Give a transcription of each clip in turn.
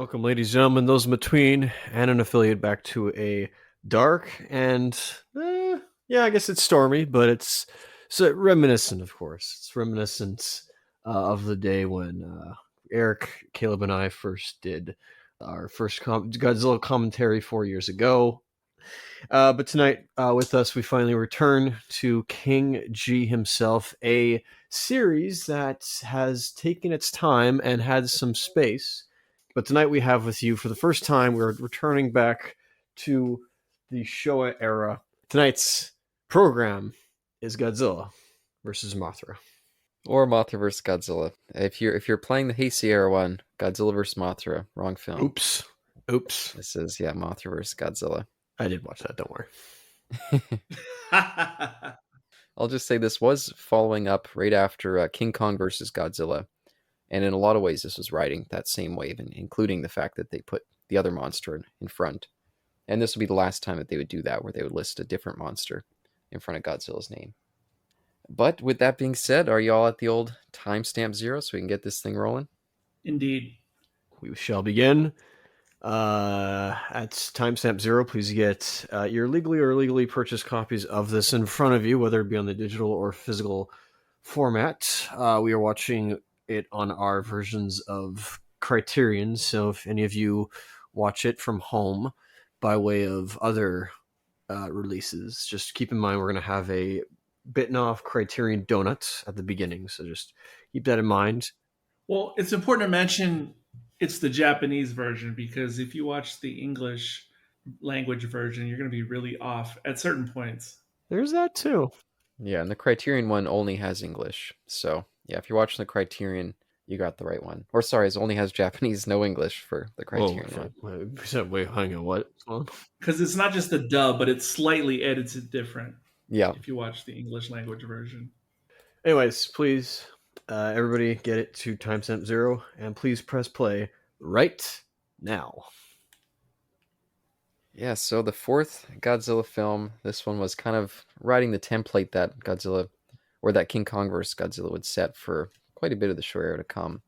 Welcome, ladies and gentlemen, those in between, and an affiliate back to a dark and, I guess it's stormy, but it's reminiscent, of course. It's reminiscent of the day when Eric, Caleb, and I first did our first Godzilla commentary 4 years ago. But tonight, with us, we finally return to King G himself, a series that has taken its time and had some space. But tonight we have with you, for the first time, we're returning back to the Showa era. Tonight's program is Godzilla versus Mothra. Or Mothra vs. Godzilla. If you're playing the Heisei era one, Godzilla vs. Mothra, wrong film. Oops. This is Mothra vs. Godzilla. I did watch that, don't worry. I'll just say this was following up right after King Kong vs. Godzilla. And in a lot of ways, this was riding that same wave, including the fact that they put the other monster in front. And this would be the last time that they would do that, where they would list a different monster in front of Godzilla's name. But with that being said, are you all at the old timestamp 0 so we can get this thing rolling? Indeed. We shall begin. At timestamp 0, please get your legally or illegally purchased copies of this in front of you, whether it be on the digital or physical format. We are watching it on our versions of Criterion, so if any of you watch it from home by way of other releases, just keep in mind we're going to have a bitten off Criterion donut at the beginning, so just keep that in mind. Well, it's important to mention it's the Japanese version, because if you watch the English language version, you're going to be really off at certain points. There's that too. Yeah, and the Criterion one only has English. So, yeah, if you're watching the Criterion, you got the right one. Or, sorry, it only has Japanese, no English for the Criterion one. Wait, hang on, what? Because it's not just the dub, but it's slightly edited different. Yeah. If you watch the English language version. Anyways, please, everybody get it to timestamp 0, and please press play right now. Yeah, so the fourth Godzilla film, this one was kind of riding the template that Godzilla, or that King Kong vs. Godzilla would set for quite a bit of the Showa era to come.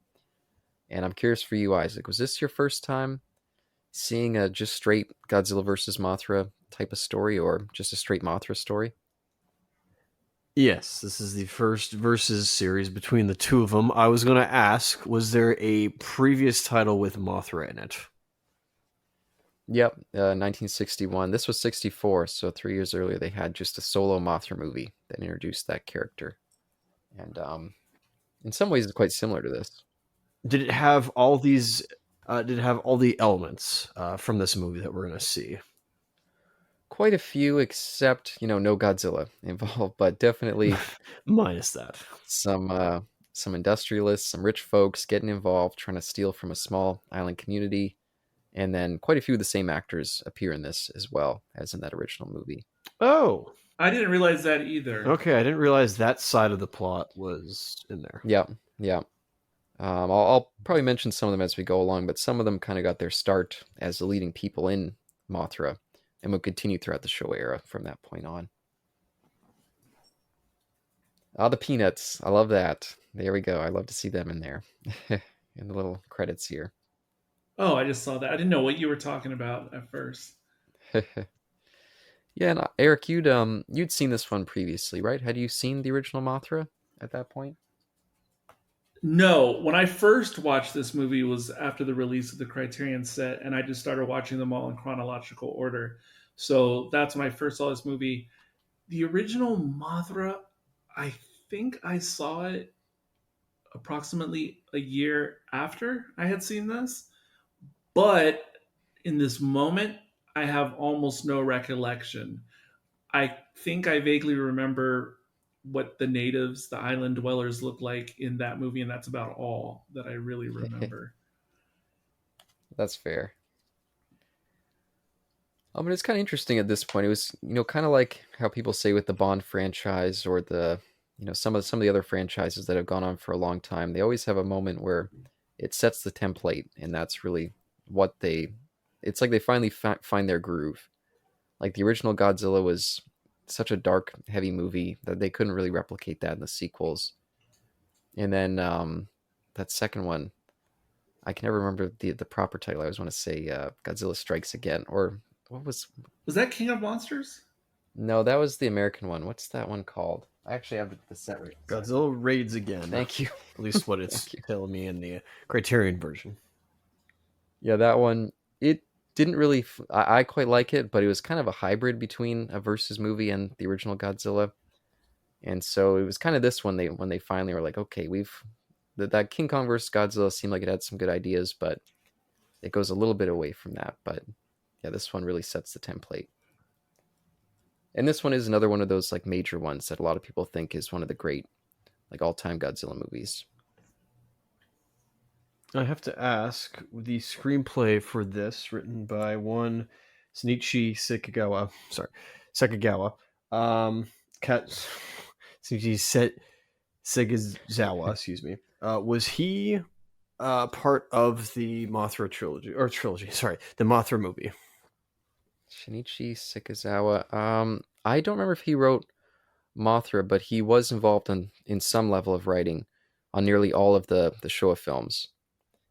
And I'm curious for you, Isaac, was this your first time seeing a just straight Godzilla vs. Mothra type of story, or just a straight Mothra story? Yes, this is the first versus series between the two of them. I was going to ask, was there a previous title with Mothra in it? Yep, 1961. This was 64, so 3 years earlier they had just a solo Mothra movie that introduced that character. And in some ways it's quite similar to this. Did it have all these, did it have all the elements from this movie that we're going to see? Quite a few, except, no Godzilla involved, but definitely minus that. Some industrialists, some rich folks getting involved, trying to steal from a small island community. And then quite a few of the same actors appear in this as well as in that original movie. Oh. I didn't realize that either. Okay, I didn't realize that side of the plot was in there. Yeah. I'll probably mention some of them as we go along, but some of them kind of got their start as the leading people in Mothra and will continue throughout the Showa era from that point on. The Peanuts. I love that. There we go. I love to see them in there. In the little credits here. Oh, I just saw that. I didn't know what you were talking about at first. Yeah, and Eric, you'd seen this one previously, right? Had you seen the original Mothra at that point? No, when I first watched this movie was after the release of the Criterion set, and I just started watching them all in chronological order. So that's when I first saw this movie. The original Mothra, I think I saw it approximately a year after I had seen this. But in this moment, I have almost no recollection. I think I vaguely remember what the natives, the island dwellers, look like in that movie, and that's about all that I really remember. That's fair. But it's kind of interesting at this point. It was, kind of like how people say with the Bond franchise or the, some of the other franchises that have gone on for a long time. They always have a moment where it sets the template, and that's really what it's like they finally find their groove. Like the original Godzilla was such a dark, heavy movie that they couldn't really replicate that in the sequels. And then that second one, I can never remember the proper title. I always want to say Godzilla Strikes Again, or what was? Was that King of Monsters? No, that was the American one. What's that one called? I actually have the set right. Godzilla Raids Again. Thank you. At least what it's Thank you. telling me in the Criterion version. Yeah, that one. It didn't really. I quite like it, but it was kind of a hybrid between a versus movie and the original Godzilla, and so it was kind of this one. When they finally were like, okay, that King Kong versus Godzilla seemed like it had some good ideas, but it goes a little bit away from that. But yeah, this one really sets the template. And this one is another one of those like major ones that a lot of people think is one of the great like all-time Godzilla movies. I have to ask, the screenplay for this, written by one Shinichi Sekagawa, Kat Shinichi Segazawa, excuse me, was he part of the Mothra trilogy? Sorry, the Mothra movie. Shinichi Sikazawa. I don't remember if he wrote Mothra, but he was involved in some level of writing on nearly all of the Showa films,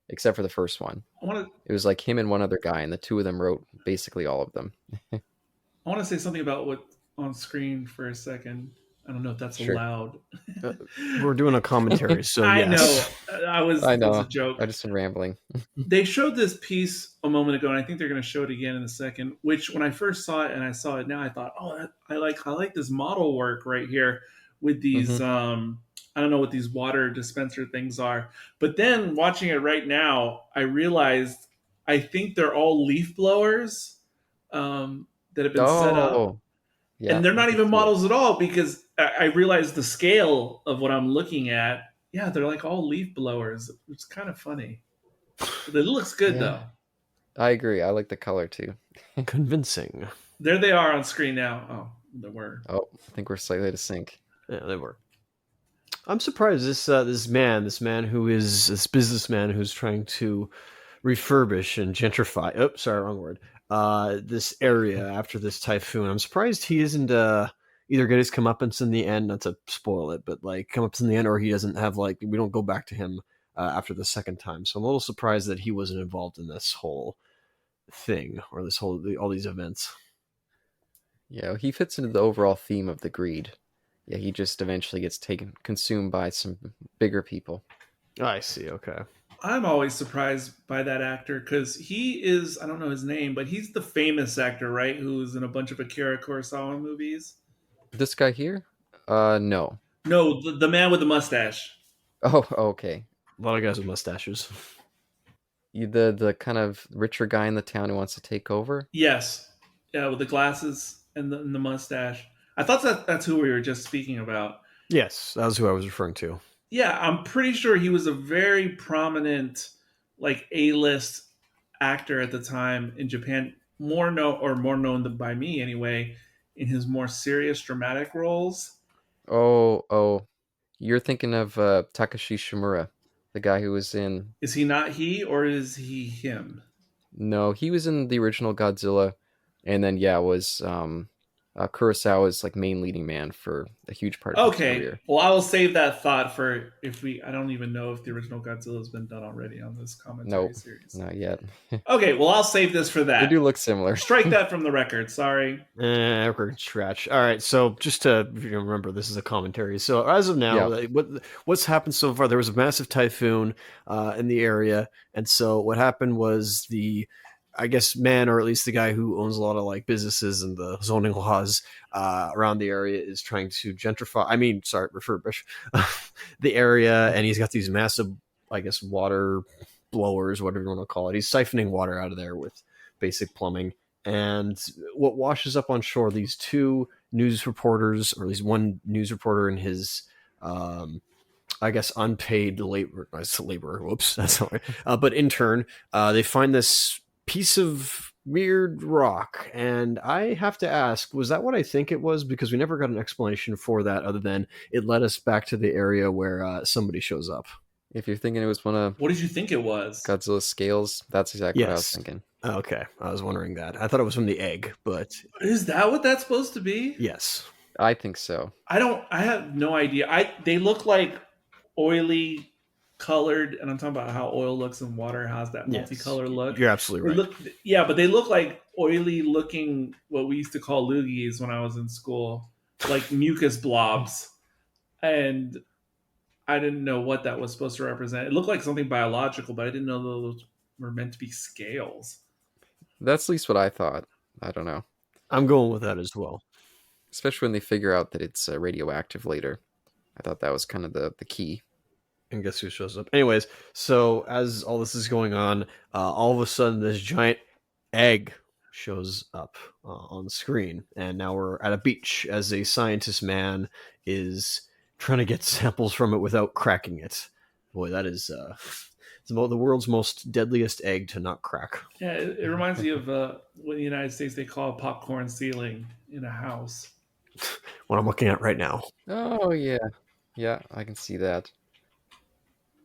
except for the first one. It was like him and one other guy, and the two of them wrote basically all of them. I want to say something about what's on screen for a second. I don't know if that's Sure. allowed. We're doing a commentary, so I yes. know. I know. It was a joke. I just been rambling. They showed this piece a moment ago, and I think they're going to show it again in a second. Which, when I first saw it, and I saw it now, I thought, "Oh, I like this model work right here with these. I don't know what these water dispenser things are." But then watching it right now, I realized I think they're all leaf blowers that have been set up, yeah, and they're not I can even see models at all because I realized the scale of what I'm looking at. Yeah, they're like all leaf blowers. It's kind of funny. It looks good Yeah. though. I agree. I like the color too. Convincing. There they are on screen now. Oh, there were. Oh, I think we're slightly out of sync. Yeah, they were. I'm surprised this businessman who's trying to refurbish and gentrify. Oh, sorry, wrong word. This area after this typhoon. I'm surprised he isn't either get his comeuppance in the end, not to spoil it, but like comeuppance in the end, or he doesn't have like we don't go back to him after the second time. So I'm a little surprised that he wasn't involved in this whole thing or all these events. Yeah, he fits into the overall theme of the greed. Yeah, he just eventually gets consumed by some bigger people. I see. Okay. I'm always surprised by that actor because he is, I don't know his name, but he's the famous actor, right? Who's in a bunch of Akira Kurosawa movies. This guy here? No. No, the man with the mustache. Oh, okay. A lot of guys with mustaches. The kind of richer guy in the town who wants to take over? Yes. Yeah, with the glasses and the mustache. I thought that's who we were just speaking about. Yes, that was who I was referring to. Yeah, I'm pretty sure he was a very prominent, like A-list actor at the time in Japan. More known than by me anyway, in his more serious dramatic roles. Oh, you're thinking of Takashi Shimura, the guy who was in. Is he not he, or is he him? No, he was in the original Godzilla, and then was Kurosawa's like main leading man for a huge part of his career. Well, I will save that thought for I don't even know if the original Godzilla has been done already on this commentary series. Not yet. Okay, well, I'll save this for that. They do look similar. Strike that from the record. Sorry. Record scratch. All right, so just to if you remember, this is a commentary. So as of now, what's happened so far? There was a massive typhoon in the area, and so what happened was I guess man, or at least the guy who owns a lot of like businesses and the zoning laws around the area is trying to refurbish the area, and he's got these massive, I guess, water blowers, whatever you want to call it. He's siphoning water out of there with basic plumbing, and what washes up on shore, these two news reporters, or at least one news reporter and his I guess unpaid laborer. Whoops, that's not right. But intern, they find this piece of weird rock, and I have to ask, was that what I think it was? Because we never got an explanation for that other than it led us back to the area where somebody shows up. If you're thinking it was one of what did you think it was? Godzilla's scales, that's exactly what I was thinking. Okay, I was wondering that. I thought it was from the egg, but is that what that's supposed to be? Yes, I think so. I have no idea. They look like oily colored, and I'm talking about how oil looks and water has that Yes, multicolor look. you're absolutely They right. look, yeah, but they look like oily looking, what we used to call loogies when I was in school, like mucus blobs. And I didn't know what that was supposed to represent. It looked like something biological, but I didn't know those were meant to be scales. That's at least what I thought. I don't know. I'm going with that as well. Especially when they figure out that it's radioactive later. I thought that was kind of the key. And guess who shows up? Anyways, so as all this is going on, all of a sudden this giant egg shows up on the screen, and now we're at a beach as a scientist man is trying to get samples from it without cracking it. Boy, that is it's the world's most deadliest egg to not crack. Yeah, it reminds me of what in the United States they call a popcorn ceiling in a house. What I'm looking at right now. Oh yeah, yeah, I can see that.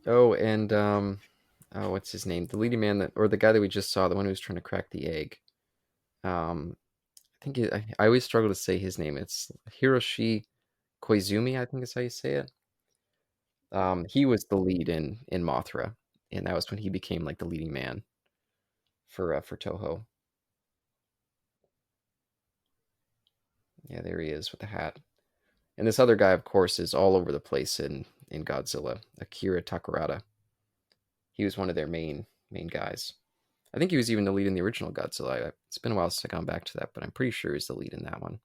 Oh, and oh, what's his name? The leading man that, or the guy that we just saw, the one who was trying to crack the egg. I think I always struggle to say his name. It's Hiroshi Koizumi, I think is how you say it. He was the lead in Mothra, and that was when he became like the leading man for Toho. Yeah, there he is with the hat. And this other guy, of course, is all over the place in Godzilla. Akira Takarada. He was one of their main guys. I think he was even the lead in the original Godzilla. It's been a while since I've gone back to that, but I'm pretty sure he's the lead in that one.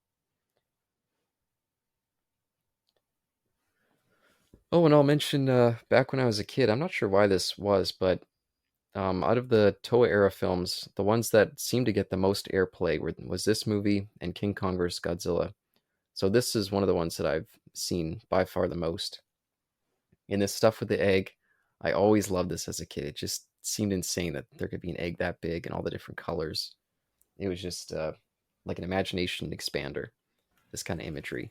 Oh, and I'll mention back when I was a kid, I'm not sure why this was, but out of the Toei era films, the ones that seemed to get the most airplay was this movie and King Kong vs. Godzilla. So this is one of the ones that I've seen by far the most. And this stuff with the egg, I always loved this as a kid. It just seemed insane that there could be an egg that big and all the different colors. It was just like an imagination expander, this kind of imagery.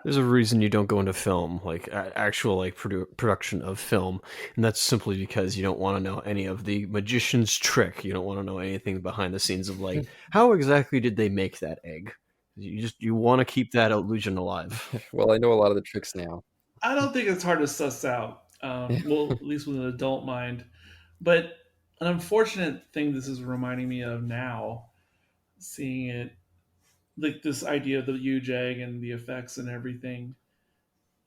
There's a reason you don't go into film, like actual like production of film, and that's simply because you don't want to know any of the magician's trick. You don't want to know anything behind the scenes of like how exactly did they make that egg. You want to keep that illusion alive. Well, I know a lot of the tricks now. I don't think it's hard to suss out. Well, at least with an adult mind. But an unfortunate thing this is reminding me of now, seeing it, like this idea of the huge egg and the effects and everything,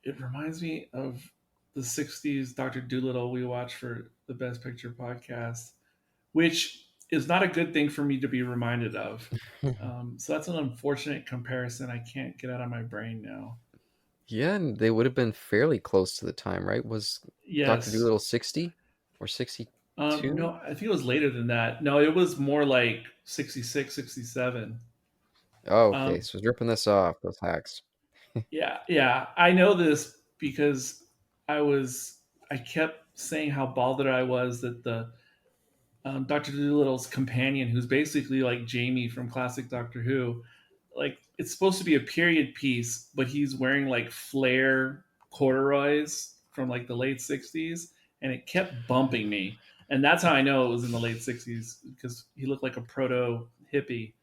it reminds me of the 60s Dr. Doolittle we watched for the Best Picture podcast, which is not a good thing for me to be reminded of. So that's an unfortunate comparison I can't get out of my brain now. Yeah, and they would have been fairly close to the time, right? Was Dr. Yes. Dolittle 60 or 62? No, I think it was later than that. No, it was more like 66, 67. Oh, okay. Um, So ripping this off, those hacks. yeah, yeah. I know this because I was, I kept saying how bothered I was that the Doctor Doolittle's companion, who's basically like Jamie from classic Doctor Who, like it's supposed to be a period piece, but he's wearing like flare corduroys from like the late 60s, and it kept bumping me. And that's how I know it was in the late 60s because he looked like a proto hippie.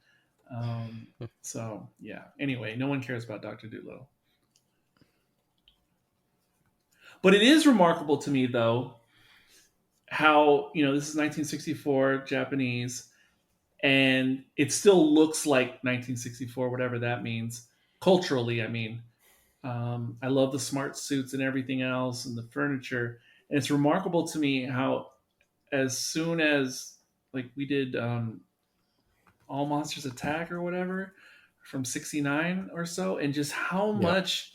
So, yeah. Anyway, no one cares about Dr. Doolittle. But it is remarkable to me, though, how, this is 1964 Japanese, and it still looks like 1964, whatever that means. Culturally, I mean. I love the smart suits and everything else and the furniture. And it's remarkable to me how, as soon as like we did All Monsters Attack or whatever from 69 or so, and just how Yeah. much,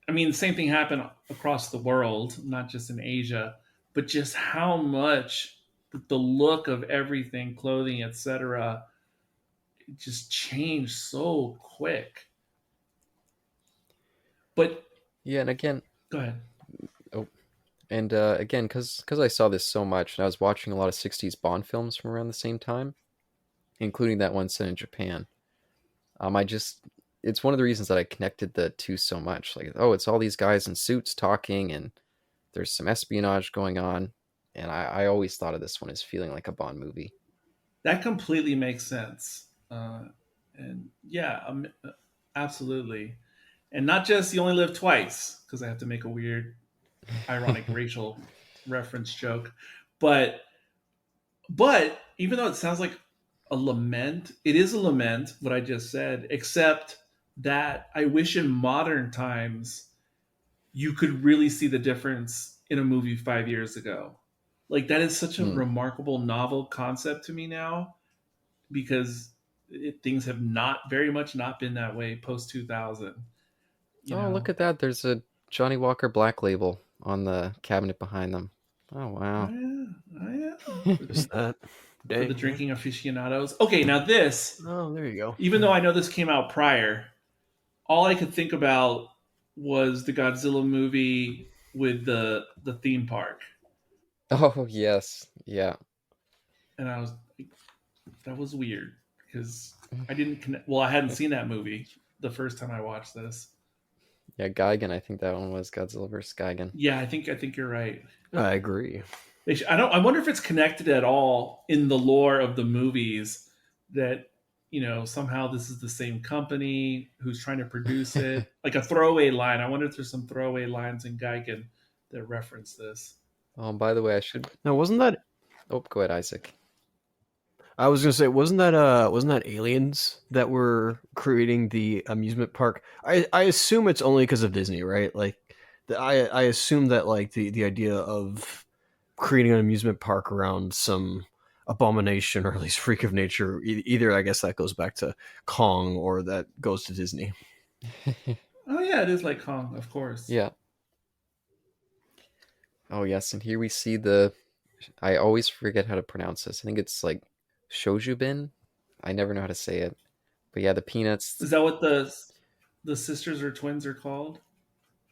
I mean, the same thing happened across the world, not just in Asia, but just how much the look of everything, clothing, etc., just changed so quick. But Yeah, and again, go ahead. oh, and again, because I saw this so much, and I was watching a lot of 60s Bond films from around the same time, including that one set in Japan. I just, it's one of the reasons that I connected the two so much. Like, oh, it's all these guys in suits talking, and there's some espionage going on. And I always thought of this one as feeling like a Bond movie. That completely makes sense. And yeah, absolutely. And not just you only live twice, because I have to make a weird ironic racial reference joke. But even though it sounds like a lament, it is a lament, what I just said, except that I wish in modern times you could really see the difference in a movie 5 years ago. Like, that is such a Hmm. remarkable novel concept to me now, because things have not very much not been that way post 2000. You Oh, look know, at that. There's a Johnny Walker Black label on the cabinet behind them. Oh, oh wow. yeah, oh yeah, Just that. for the Dang. Yeah. drinking aficionados. Okay, now this, Oh, there you go. even though I know this came out prior, all I could think about was the Godzilla movie with the theme park, Oh, yes. Yeah. and I was like, that was weird because I didn't connect. Well, I hadn't seen that movie the first time I watched this. Yeah, Gigan, I think that one was Godzilla vs. Gigan. Yeah, I think you're right. I agree. I don't. I wonder if it's connected at all in the lore of the movies, that somehow this is the same company who's trying to produce it, like a throwaway line. I wonder if there's some throwaway lines in Gigan that reference this. Oh, by the way, I should. Now, wasn't that? Oh, go ahead, Isaac. I was gonna say, wasn't that aliens that were creating the amusement park? I assume it's only because of Disney, right? Like, I assume that like the idea of creating an amusement park around some abomination or at least freak of nature, either I guess that goes back to Kong or that goes to Disney. Oh yeah, it is like Kong, of course. Yeah. Oh, yes, and here we see the. I always forget how to pronounce this. I think it's like Shojubin. I never know how to say it. But yeah, the peanuts. Is that what the sisters or twins are called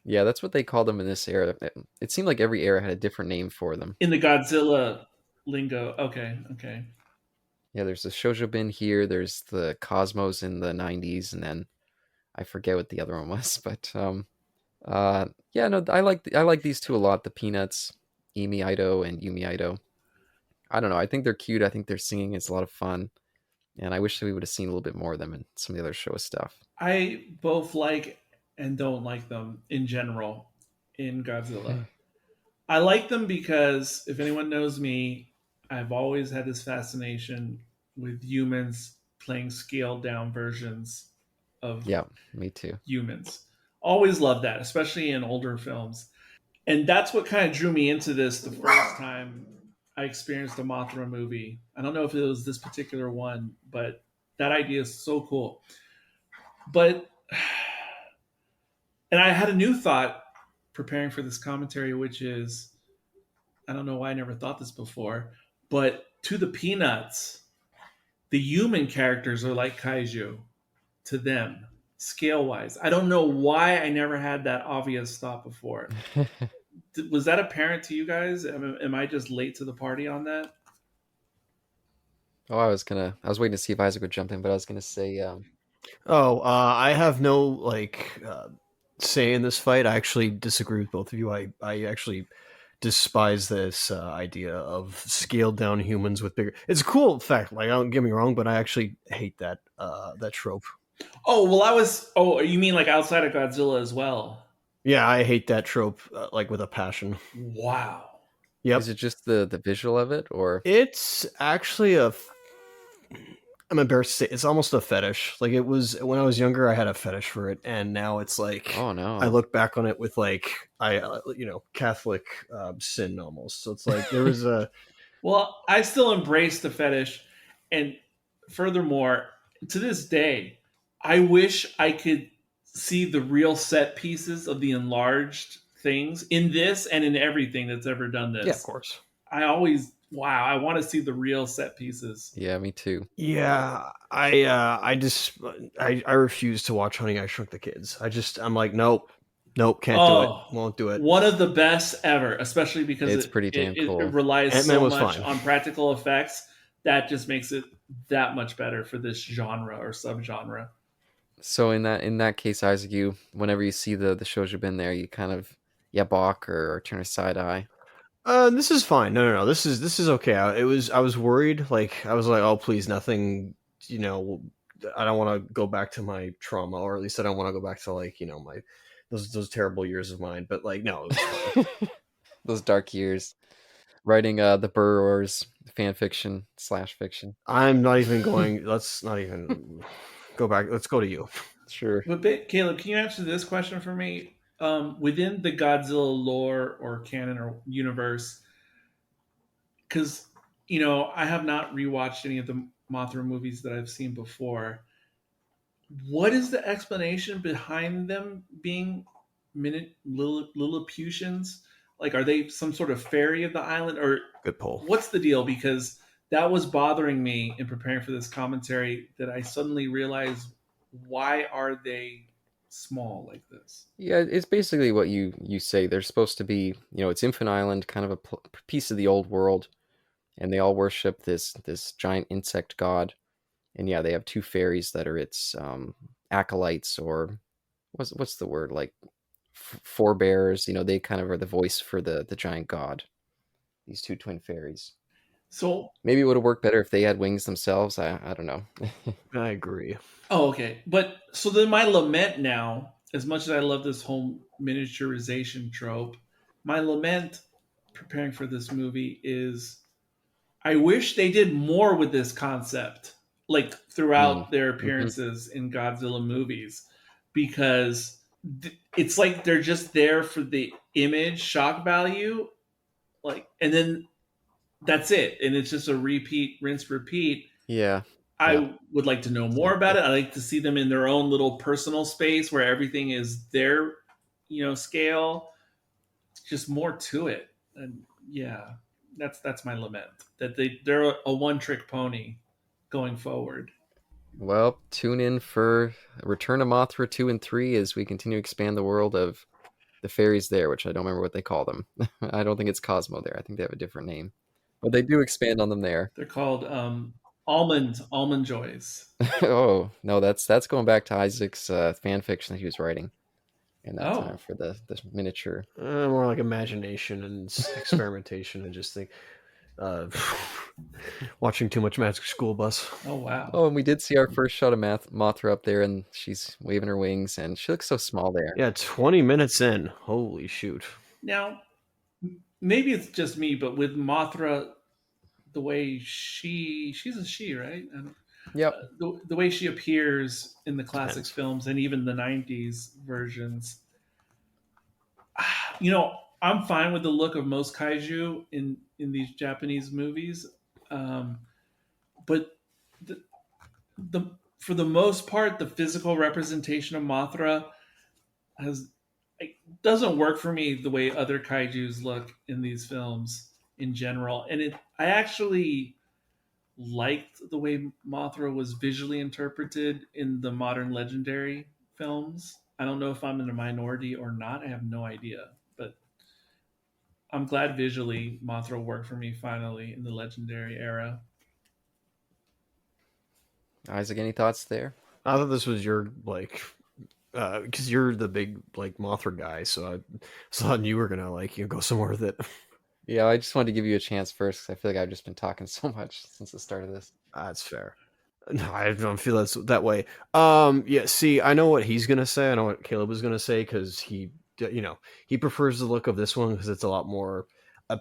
Yeah, that's what they call them in this era. It seemed like every era had a different name for them. in the Godzilla lingo? Okay, okay. Yeah, there's the Shojubin here. There's the Cosmos in the 90s, and then I forget what the other one was. But yeah, no, I like these two a lot. The Peanuts, Emi Ito and Yumi Ito. I don't know. I think they're cute. I think their singing is a lot of fun, and I wish that we would have seen a little bit more of them in some of the other show stuff. I both like and don't like them in general in Godzilla. I like them because, if anyone knows me, I've always had this fascination with humans playing scaled down versions of Yeah, me too. humans. Always loved that, especially in older films. And that's what kind of drew me into this the first time I experienced a Mothra movie. I don't know if it was this particular one, but that idea is so cool. But, and I had a new thought preparing for this commentary, which is, I don't know why I never thought this before, but to the Peanuts, the human characters are like kaiju to them, scale wise. I don't know why I never had that obvious thought before. Was that apparent to you guys? Am I just late to the party on that? Oh, I was waiting to see if Isaac would jump in, but I was gonna say, Oh, I have no say in this fight. I actually disagree with both of you. I actually despise this idea of scaled down humans with bigger. It's a cool fact. Like, don't get me wrong, but I actually hate that that trope. Oh well, I was. Oh, you mean like outside of Godzilla as well? Yeah, I hate that trope like with a passion. Wow. Yep, is it just the visual of it, or it's actually a. I'm embarrassed to say it's almost a fetish. Like, it was when I was younger, I had a fetish for it, and now it's like oh no, I look back on it with like Catholic sin almost. So it's like there was a Well, I still embrace the fetish, and furthermore, to this day, I wish I could see the real set pieces of the enlarged things in this and in everything that's ever done yeah, of this. course. I always I want to see the real set pieces. yeah, me too. Yeah, I refuse to watch Honey I Shrunk the Kids. I'm like, nope, can't do it, won't do it. One of the best ever, especially because It's pretty damn cool. It relies Ant-Man so was much fine. on practical effects. That just makes it that much better for this genre or subgenre. So in that case, Isaac, you whenever you see the shows you've been there, you kind of balk or turn a side eye. This is fine. No. This is okay. I was worried. Like, I was like, oh please, nothing. I don't want to go back to my trauma, or at least I don't want to go back to like my those terrible years of mine. But like, no, it was fun. Those dark years. Writing the Burrows fan fiction / fiction. I'm not even going. Let's not even go back. Let's go to you. Sure. But Caleb, can you answer this question for me? Within the Godzilla lore or canon or universe, because I have not rewatched any of the Mothra movies that I've seen before. What is the explanation behind them being Lilliputians? Like, are they some sort of fairy of the island, or Good poll. what's the deal? Because that was bothering me in preparing for this commentary. That I suddenly realized, why are they small like this? Yeah, it's basically what you say. They're supposed to be, it's Infant Island, kind of a piece of the old world, and they all worship this giant insect god. And yeah, they have two fairies that are its acolytes, or what's the word, like forebears. They kind of are the voice for the giant god. These two twin fairies. So, Maybe it would have worked better if they had wings themselves. I don't know. I agree. oh, okay. But so then my lament now, as much as I love this whole miniaturization trope, my lament preparing for this movie is I wish they did more with this concept, like throughout their appearances in Godzilla movies, because it's like they're just there for the image shock value, like, and then that's it, and it's just a repeat, rinse, repeat. Yeah. I would like to know more about it. I like to see them in their own little personal space where everything is their, scale. Just more to it, and yeah, that's my lament, that they're a one trick pony going forward. Well, tune in for Return of Mothra 2 and 3 as we continue to expand the world of the fairies there, which I don't remember what they call them. I don't think it's Cosmo there. I think they have a different name. But they do expand on them there. They're called almond joys. Oh, no, that's going back to Isaac's fan fiction that he was writing in that Oh. time for the miniature. More like imagination and experimentation. I just think watching too much Magic School Bus. Oh wow. Oh, and we did see our first shot of Mothra up there, and she's waving her wings, and she looks so small there. Yeah, 20 minutes in. Holy shoot. Now, maybe it's just me, but with Mothra, the way she's a she, right? Yep. The way she appears in the classic films and even the 90s versions, I'm fine with the look of most kaiju in these Japanese movies, but the for the most part, the physical representation of Mothra doesn't work for me the way other kaijus look in these films in general. And I actually liked the way Mothra was visually interpreted in the modern Legendary films. I don't know if I'm in a minority or not. I have no idea, but I'm glad visually Mothra worked for me finally in the Legendary era. Isaac, any thoughts there? I thought this was your because you're the big Mothra guy, so I thought you were gonna go somewhere with it. Yeah, I just wanted to give you a chance first, because I feel like I've just been talking so much since the start of this. That's fair. No, I don't feel that way. Yeah. See, I know what he's gonna say. I know what Caleb was gonna say, because he prefers the look of this one because it's a lot more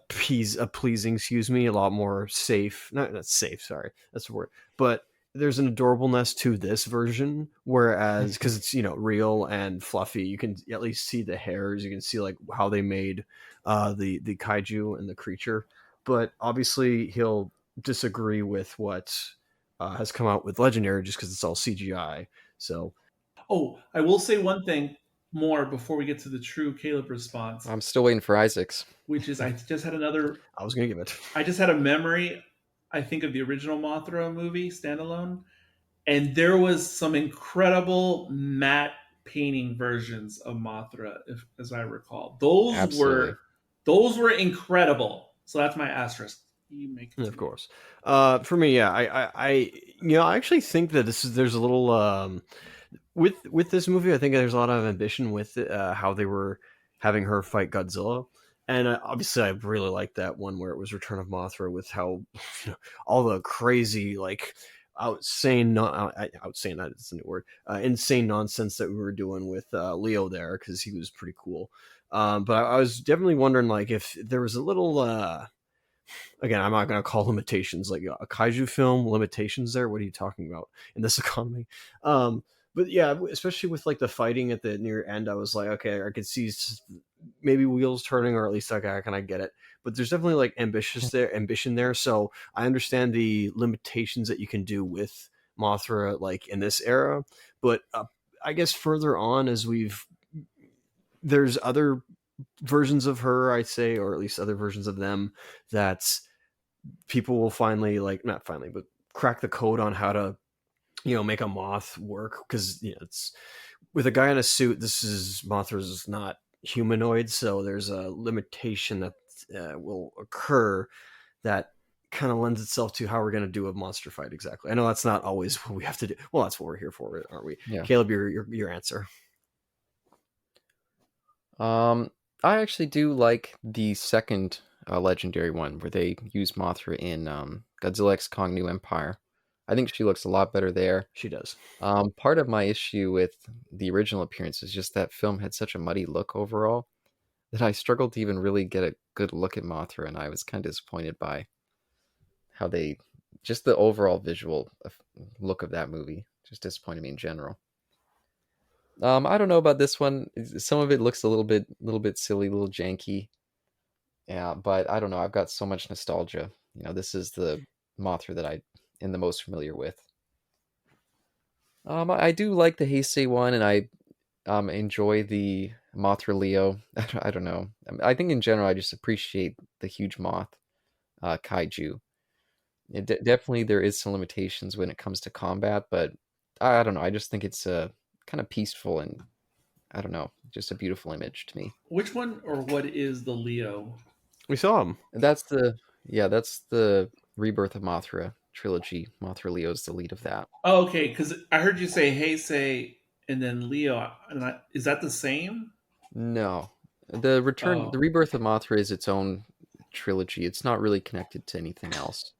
pleasing. Excuse me, a lot more safe. Not safe. Sorry, that's the word. But there's an adorableness to this version, whereas because it's real and fluffy, you can at least see the hairs. You can see how they made the kaiju and the creature. But obviously, he'll disagree with what has come out with Legendary just because it's all CGI. So, I will say one thing more before we get to the true Caleb response. I'm still waiting for Isaac's, which is I just had another. I was gonna give it. I just had a memory. I think of the original Mothra movie, standalone, and there was some incredible matte painting versions of Mothra, as I recall. Those were incredible. So that's my asterisk. You make it, of course. For me, yeah, I actually think that there's a little with this movie. I think there's a lot of ambition with how they were having her fight Godzilla. And obviously, I really liked that one where it was Return of Mothra, with how all the crazy outsane, outsane, that is a new word, insane nonsense that we were doing with Leo there, because he was pretty cool. But I was definitely wondering, like, if there was a little, again, I'm not going to call limitations like a kaiju film limitations there. What are you talking about in this economy? But yeah, especially with like the fighting at the near end, I was like, okay, I could see maybe wheels turning, or at least like I kind of get it. But there's definitely like ambition there. So I understand the limitations that you can do with Mothra, like in this era. But I guess further on, as there's other versions of her, I'd say, or at least other versions of them that people will finally, like, not finally, but crack the code on how to, make a moth work, because it's with a guy in a suit. Mothra's is not humanoid, so there's a limitation that will occur that kind of lends itself to how we're going to do a monster fight exactly. I know that's not always what we have to do. Well, that's what we're here for, aren't we? Yeah. Caleb, your answer. I actually do like the second legendary one, where they use Mothra in Godzilla X Kong New Empire. I think she looks a lot better there. She does. Part of my issue with the original appearance is just that film had such a muddy look overall that I struggled to even really get a good look at Mothra, and I was kind of disappointed by how just the overall visual look of that movie just disappointed me in general. I don't know about this one. Some of it looks a little bit silly, a little janky. Yeah, but I don't know. I've got so much nostalgia. This is the Mothra that I am the most familiar with. I do like the Heisei one, and I enjoy the Mothra Leo. I don't know. I think in general, I just appreciate the huge moth kaiju. Definitely, there is some limitations when it comes to combat, but I don't know. I just think it's kind of peaceful, and I don't know, just a beautiful image to me. Which one, or what is the Leo? We saw him. That's the Rebirth of Mothra trilogy. Mothra Leo is the lead of that. Oh, okay, because I heard you say Heisei and then Leo. Is that the same? No, the Rebirth of Mothra is its own trilogy. It's not really connected to anything else.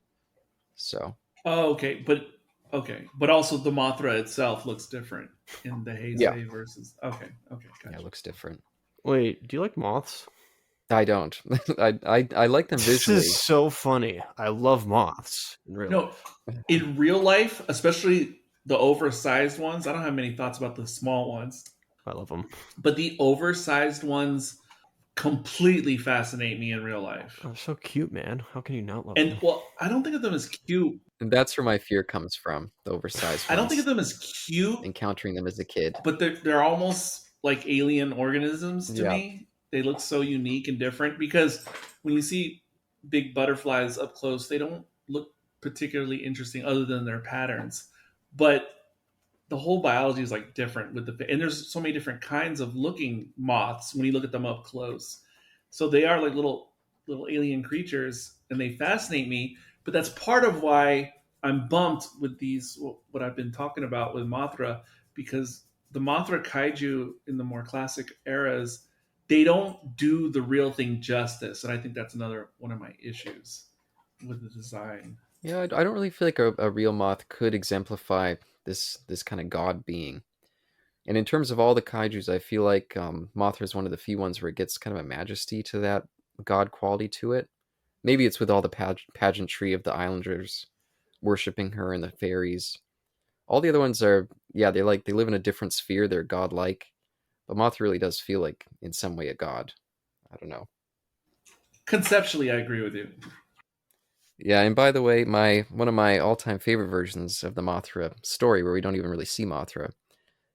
So. Oh, okay, but also the Mothra itself looks different in the Heisei versus. Okay, gotcha. Yeah, it looks different. Wait, do you like moths? I don't. I like them visually. This is so funny. I love moths in real life. In real life, especially the oversized ones. I don't have many thoughts about the small ones. I love them. But the oversized ones completely fascinate me in real life. Oh, so cute, man. How can you not love them? And well, I don't think of them as cute. And that's where my fear comes from, the oversized ones. I don't think of them as cute. Encountering them as a kid. But they're almost like alien organisms to me. They look so unique and different, because when you see big butterflies up close, they don't look particularly interesting other than their patterns. But the whole biology is like different and there's so many different kinds of looking moths when you look at them up close. So they are like little alien creatures, and they fascinate me. But that's part of why I'm bumped with what I've been talking about with Mothra, because the Mothra kaiju in the more classic eras, they don't do the real thing justice, and I think that's another one of my issues with the design. Yeah, I don't really feel like a real moth could exemplify this kind of god being. And in terms of all the kaijus, I feel like Mothra is one of the few ones where it gets kind of a majesty to that god quality to it. Maybe it's with all the pageantry of the islanders worshipping her and the fairies. All the other ones are, they live in a different sphere. They're godlike. But Mothra really does feel like, in some way, a god. I don't know. Conceptually, I agree with you. Yeah, and by the way, one of my all-time favorite versions of the Mothra story, where we don't even really see Mothra,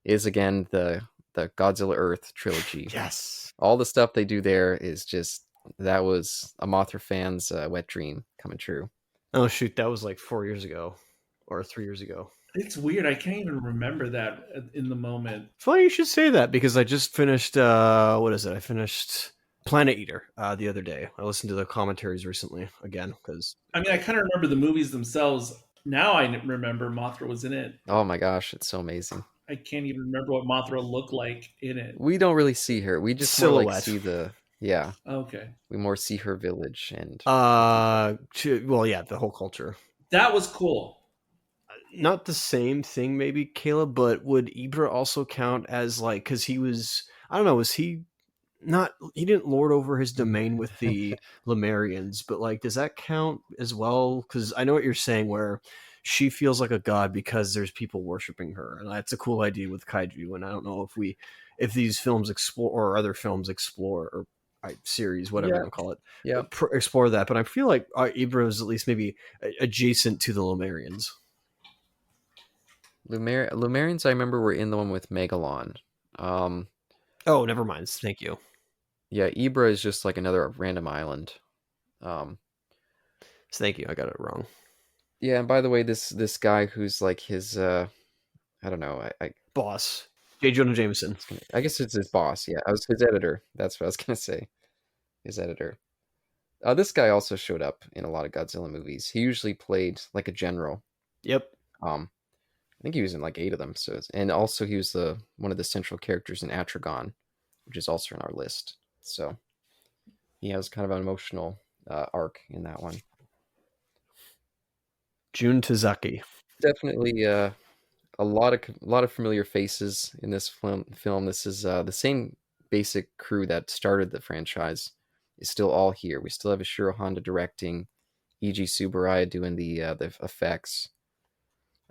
is again the Godzilla Earth trilogy. Yes. All the stuff they do there is just, that was a Mothra fan's wet dream coming true. Oh shoot, that was like 4 years ago or 3 years ago. It's weird. I can't even remember that in the moment. Funny you should say that, because I just finished, what is it? I finished Planet Eater the other day. I listened to the commentaries recently again, because... I mean, I kind of remember the movies themselves. Now I remember Mothra was in it. Oh my gosh, it's so amazing. I can't even remember what Mothra looked like in it. We don't really see her. We just Silhouette. more like see the... Yeah. Okay. We more see her village and... well, yeah, the whole culture. That was cool. not the same thing, maybe, Caleb, but would Ibra also count as like, because he was, I don't know, was he not, he didn't lord over his domain with the Lemurians, but like, does that count as well? Because I know what you're saying, where she feels like a god because there's people worshiping her, and that's a cool idea with kaiju. And I don't know if these films explore, or other films explore, or series, whatever you Yeah, want to call it, yeah. explore that. But I feel like Ibra is at least maybe adjacent to the Lemurians. Lumerians, I remember, were in the one with Megalon. Um, Oh, never mind. Thank you. yeah, Ibra is just like another random island. Um, Thank you. I got it wrong. yeah, and by the way, this guy who's like his I don't know, Boss. J. Jonah Jameson. I guess it's his boss. Yeah, I was his editor. That's what I was gonna say. His editor. This guy also showed up in a lot of Godzilla movies. He usually played like a general. Yep. I think he was in like 8 of them. So, and also he was the one of the central characters in Atragon, which is also in our list. So he has kind of an emotional arc in that one. Jun Tazaki. Definitely a lot of familiar faces in this film. This is the same basic crew that started the franchise is still all here. We still have Ishiro Honda directing, E.G. Tsuburaya doing the effects,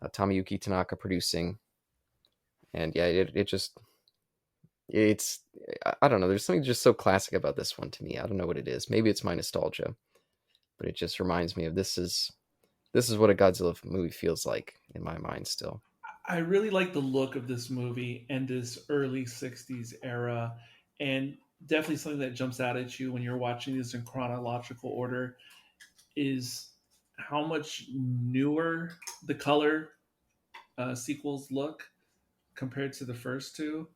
Tomoyuki Tanaka producing, and yeah, it just it's I don't know. There's something just so classic about this one to me. I don't know what it is. Maybe it's my nostalgia, but it just reminds me of this is what a Godzilla movie feels like in my mind still. I really like the look of this movie and this early 60s era. And definitely something that jumps out at you when you're watching this in chronological order is how much newer the color sequels look compared to the first two.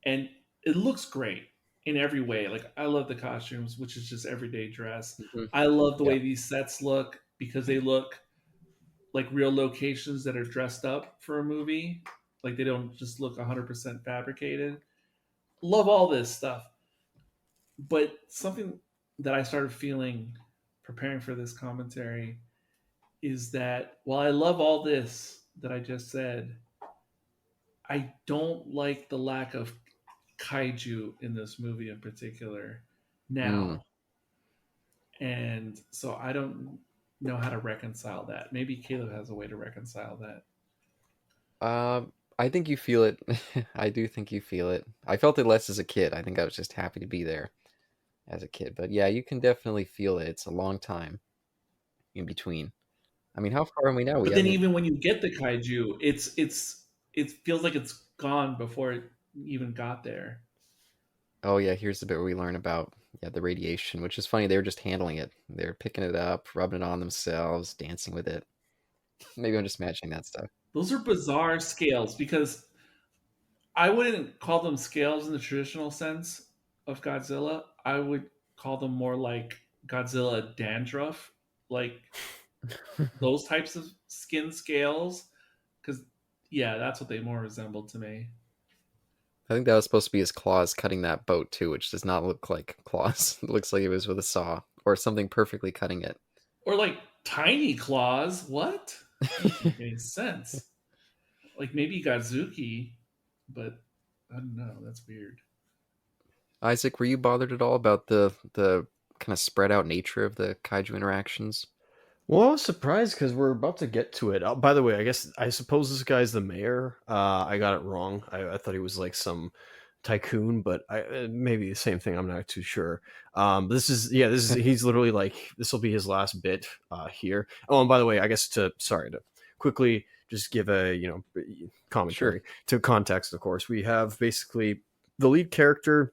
And it looks great in every way. Like, I love the costumes, which is just everyday dress. Mhm. I love the Yeah. way these sets look because they look like real locations that are dressed up for a movie. Like, they don't just look 100% fabricated. Love all this stuff. But something that I started feeling preparing for this commentary is that while I love all this that I just said, I don't like the lack of kaiju in this movie in particular Mm. now. And so I don't know how to reconcile that. Maybe Caleb has a way to reconcile that. I think you feel it. I do think you feel it. I felt it less as a kid. I think I was just happy to be there as a kid. But yeah, you can definitely feel it. It's a long time in between. I mean, how far are we now? We But then haven't. even when you get the kaiju, it feels like it's gone before it even got there. Oh yeah, here's the bit where we learn about the radiation, which is funny. They were just handling it. They're picking it up, rubbing it on themselves, dancing with it. Maybe I'm just imagining that stuff. Those are bizarre scales because I wouldn't call them scales in the traditional sense of Godzilla. I would call them more like Godzilla dandruff, like those types of skin scales. Because, yeah, that's what they more resemble to me. I think that was supposed to be his claws cutting that boat too, which does not look like claws. It looks like it was with a saw or something perfectly cutting it. Or like tiny claws. What? Doesn't make any sense. Like maybe Godzuki, but I don't know. That's weird. Isaac, were you bothered at all about the kind of spread out nature of the kaiju interactions? Well, I was surprised because we're about to get to it. By the way, I suppose this guy's the mayor. I got it wrong. I thought he was like some tycoon, but maybe the same thing. I'm not too sure. This is he's literally like, this will be his last bit here. Oh, and by the way, I guess to quickly just give a commentary Sure. to context. Of course, we have basically the lead character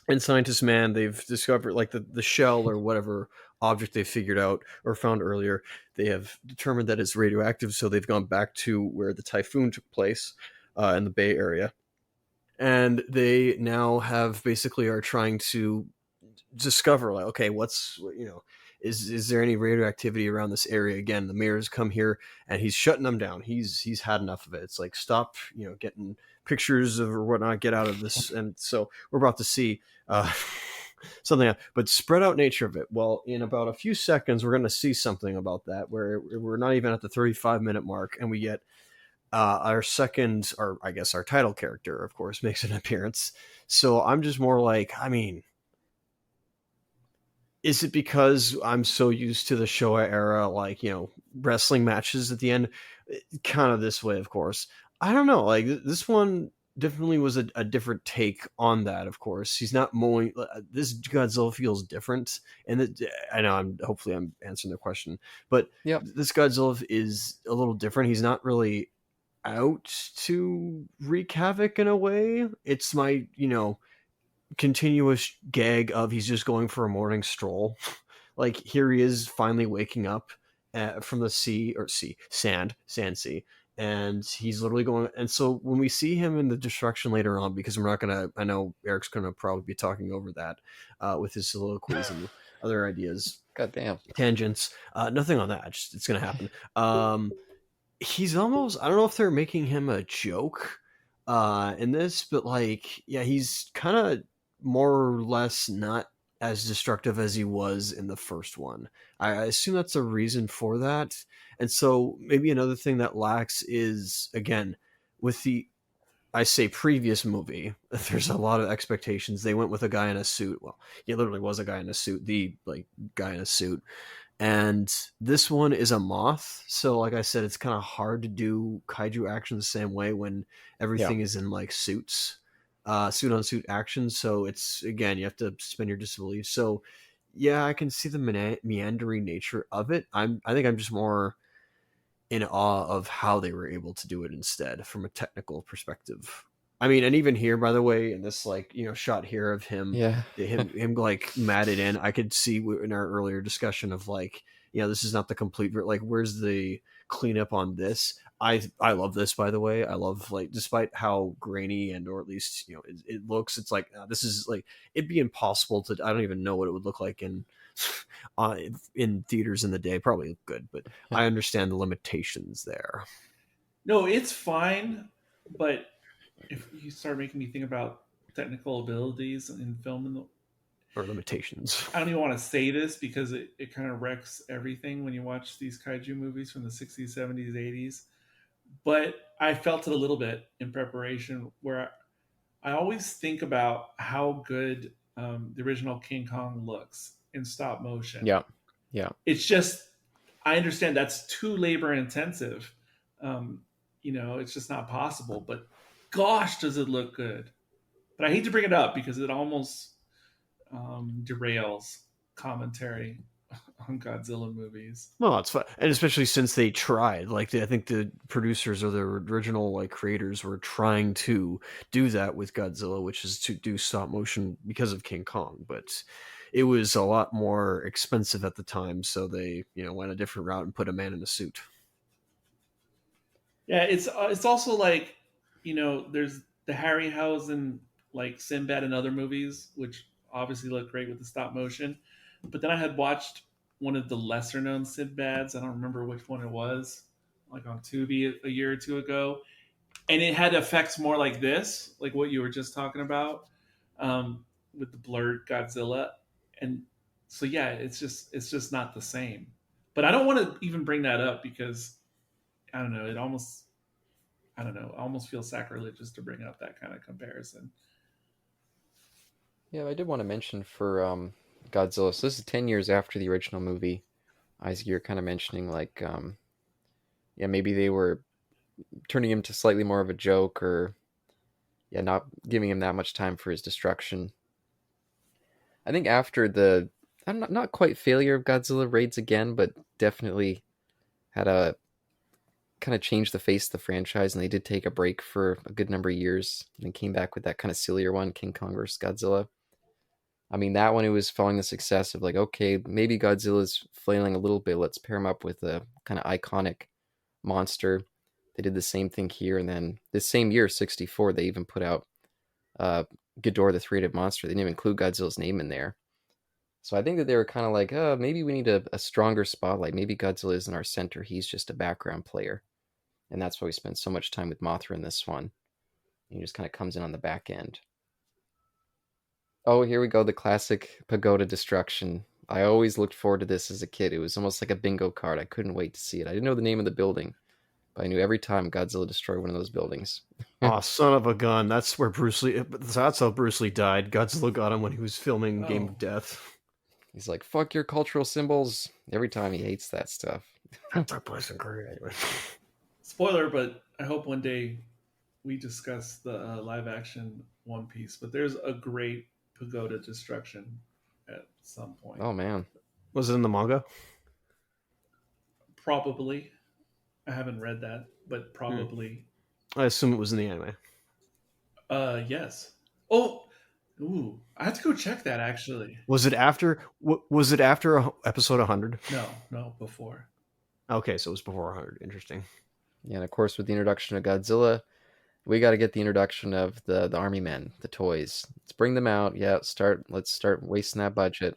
and Scientist Man. They've discovered like the shell or whatever object they figured out or found earlier. They have determined that it's radioactive, so they've gone back to where the typhoon took place in the Bay Area, and they now have basically are trying to discover like, okay, what's is there any radioactivity around this area again? The mayor's come here and he's shutting them down. He's had enough of it. It's like, stop getting pictures of or whatnot, get out of this. And so we're about to see something, but spread out nature of it. Well, in about a few seconds, we're going to see something about that where we're not even at the 35-minute mark, and we get our second, or I guess our title character, of course, makes an appearance. So I'm just more like, I mean, is it because I'm so used to the Showa era, like, wrestling matches at the end, kind of this way, of course. I don't know. Like, this one definitely was a different take on that, of course. He's not mowing. This Godzilla feels different. And I know hopefully I'm answering the question, but Yep. this Godzilla is a little different. He's not really out to wreak havoc in a way. It's my, continuous gag of he's just going for a morning stroll. Like, here he is finally waking up from the sand sea, and he's literally going. And so when we see him in the destruction later on, because we're not gonna, I know Eric's gonna probably be talking over that with his soliloquies and other ideas, God damn. tangents. Nothing on that. Just, it's gonna happen. He's almost, I don't know if they're making him a joke in this, but like, yeah, he's kind of more or less not as destructive as he was in the first one. I assume that's a reason for that. And so maybe another thing that lacks is, again, with the, I say, previous movie, there's a lot of expectations. They went with a guy in a suit. Well, he literally was a guy in a suit, the like guy in a suit. And this one is a moth, so like I said, it's kind of hard to do kaiju action the same way when Yeah. everything is in like suits, suit on suit action. So it's, again, you have to suspend your disbelief. So yeah, I can see the meandering nature of it. I think I'm just more in awe of how they were able to do it instead from a technical perspective. I mean, and even here, by the way, in this, like, shot here of him, Yeah. him like matted in, I could see in our earlier discussion of like, this is not the complete, like, where's the cleanup on this? I love this, by the way. I love, like, despite how grainy and, or at least, it looks, it's like, this is like, it'd be impossible to, I don't even know what it would look like in theaters in the day. Probably good, but I understand the limitations there. No, it's fine, but if you start making me think about technical abilities in film, Or limitations. I don't even want to say this because it kind of wrecks everything when you watch these kaiju movies from the 60s, 70s, 80s. But I felt it a little bit in preparation where I always think about how good the original King Kong looks in stop motion. Yeah. Yeah. It's just, I understand that's too labor intensive. It's just not possible. But gosh, does it look good? But I hate to bring it up because it almost derails commentary on Godzilla movies. Well, it's fun, and especially since they tried. Like, I think the producers or the original, like, creators were trying to do that with Godzilla, which is to do stop motion because of King Kong, but it was a lot more expensive at the time, so they, went a different route and put a man in a suit. Yeah, it's also like, there's the Harryhausen, like Sinbad and other movies, which obviously look great with the stop motion. But then I had watched one of the lesser known Sinbads. I don't remember which one it was, like on Tubi a year or two ago, and it had effects more like this, like what you were just talking about, with the blurred Godzilla, and so yeah, it's just not the same. But I don't want to even bring that up because I don't know. I don't know. I almost feel sacrilegious to bring up that kind of comparison. Yeah, I did want to mention for Godzilla. So this is 10 years after the original movie. Isaac, you're kind of mentioning like, yeah, maybe they were turning him to slightly more of a joke, or yeah, not giving him that much time for his destruction. I think after the, I'm not quite failure of Godzilla raids again, but definitely had a kind of changed the face of the franchise, and they did take a break for a good number of years, and then came back with that kind of sillier one, King Kong vs. Godzilla. I mean, that one, it was following the success of like, okay, maybe Godzilla's flailing a little bit. Let's pair him up with a kind of iconic monster. They did the same thing here, and then this same year, 64, they even put out Ghidorah the Three-Headed Monster. They didn't even include Godzilla's name in there. So I think that they were kind of like, oh, maybe we need a stronger spotlight. Maybe Godzilla isn't our center. He's just a background player. And that's why we spent so much time with Mothra in this one. He just kind of comes in on the back end. Oh, here we go. The classic pagoda destruction. I always looked forward to this as a kid. It was almost like a bingo card. I couldn't wait to see it. I didn't know the name of the building, but I knew every time Godzilla destroyed one of those buildings. Oh, son of a gun! That's where Bruce Lee. That's how Bruce Lee died. Godzilla got him when he was filming Game of Oh, Death. He's like, fuck your cultural symbols. Every time he hates that stuff. That took place in Korea anyway. spoiler, but I hope one day we discuss the live action One Piece. But there's a great pagoda destruction at some point. Oh, man. Was it in the manga? Probably. I haven't read that, but probably. I assume it was in the anime. Yes. Oh, ooh, I have to go check that actually. Was it after? Was it after episode 100? No, before. Okay, so it was before 100. Interesting. Yeah, and of course, with the introduction of Godzilla, we got to get the introduction of the army men, the toys. Let's bring them out. Yeah, let's start wasting that budget.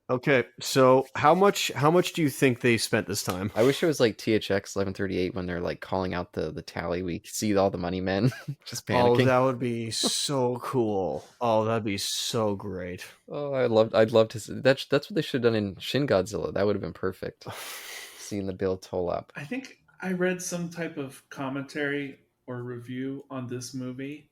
Okay, so how much do you think they spent this time? I wish it was like THX 1138 when they're like calling out the tally. We see all the money men just Oh, panicking. that would be so cool. Oh, that'd be so great. Oh, I'd love to see that's what they should have done in Shin Godzilla. That would have been perfect. Seeing the bill toll up. I think I read some type of commentary or review on this movie.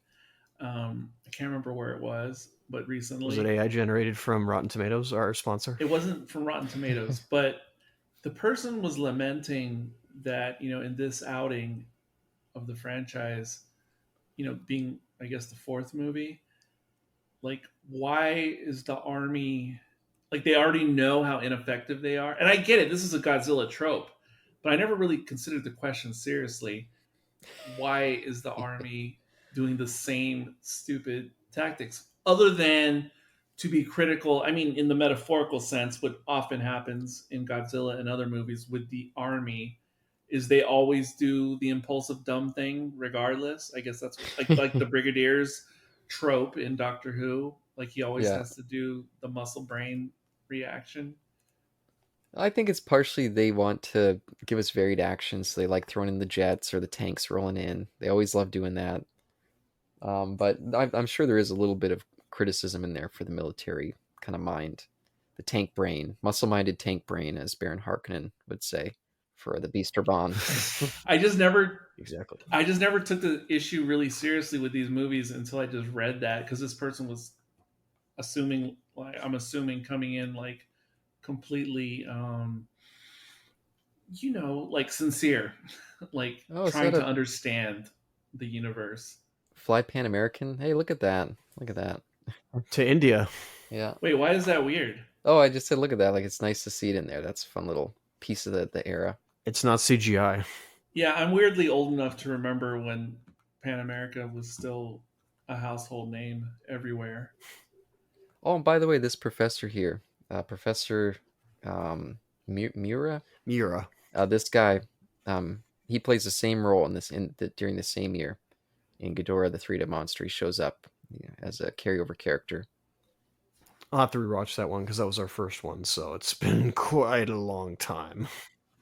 I can't remember where it was, but recently. Was it AI generated from Rotten Tomatoes, our sponsor? It wasn't from Rotten Tomatoes, but the person was lamenting that, in this outing of the franchise, being, I guess, the fourth movie, like, why is the army, like, they already know how ineffective they are. And I get it, this is a Godzilla trope, but I never really considered the question seriously. Why is the army doing the same stupid tactics other than to be critical? I mean, in the metaphorical sense, what often happens in Godzilla and other movies with the army is they always do the impulsive dumb thing regardless. I guess that's like the Brigadier's trope in Doctor Who. Like, he always Yeah. has to do the muscle brain reaction. I think it's partially they want to give us varied actions, so they like throwing in the jets or the tanks rolling in. They always love doing that. But I'm sure there is a little bit of criticism in there for the military kind of mind, the tank brain, muscle-minded tank brain, as Baron Harkonnen would say, for the Beasterbahn. I just never Exactly. took the issue really seriously with these movies until I just read that, because this person was assuming, like, I'm assuming, coming in like completely like sincere, like Oh, is trying that to a understand the universe. Fly Pan American? Hey, look at that! Look at that! To India. Yeah. Wait, why is that weird? Oh, I just said look at that. Like it's nice to see it in there. That's a fun little piece of the era. It's not CGI. Yeah, I'm weirdly old enough to remember when Pan America was still a household name everywhere. Oh, and by the way, this professor here, Professor Mura, Mira. this guy, he plays the same role during the same year in Ghidorah the Three-Headed Monster. He shows up as a carryover character. I'll have to rewatch that one because that was our first one, so it's been quite a long time.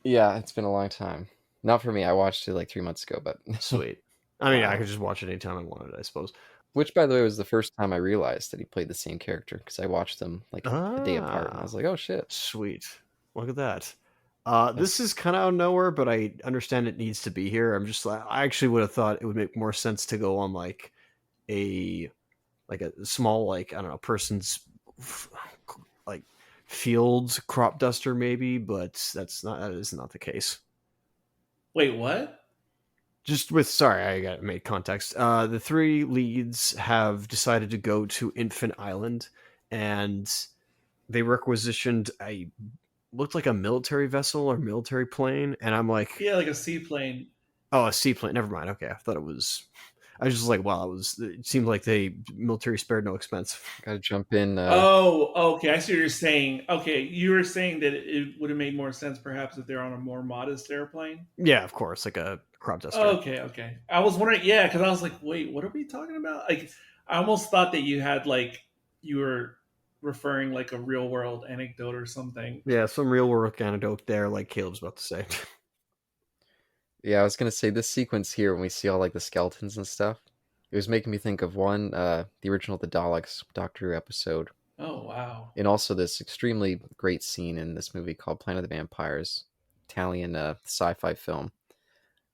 Yeah, it's been a long time. Not for me. I watched it like 3 months ago, but Sweet. I mean, I could just watch it anytime I wanted, I suppose. which, by the way, was the first time I realized that he played the same character because I watched them like a day apart, and I was like, "Oh shit!" Sweet. Look at that. This is kind of out of nowhere, but I understand it needs to be here. I'm just like, I actually would have thought it would make more sense to go on like a small, like, I don't know, person's like field crop duster maybe, but that is not the case. Wait, what? Just with, sorry, I got to make context. The three leads have decided to go to Infant Island, and they requisitioned looked like a military vessel or military plane, and I'm like, Yeah, like a seaplane. oh, a seaplane. Never mind. Okay, I thought it was. I was just like, wow, it seemed like the military spared no expense. Got to jump in. Oh, okay. I see what you're saying. Okay, you were saying that it would have made more sense perhaps if they're on a more modest airplane. Yeah, of course, like a crop duster. Okay. I was wondering, yeah, because I was like, wait, what are we talking about? Like, I almost thought that you were referring like a real world anecdote or something. Yeah, some real world anecdote there, like Caleb's about to say. Yeah, I was gonna say this sequence here when we see all like the skeletons and stuff. It was making me think of one, the original The Daleks Doctor Who episode, Oh wow. and also this extremely great scene in this movie called Planet of the Vampires, Italian sci-fi film.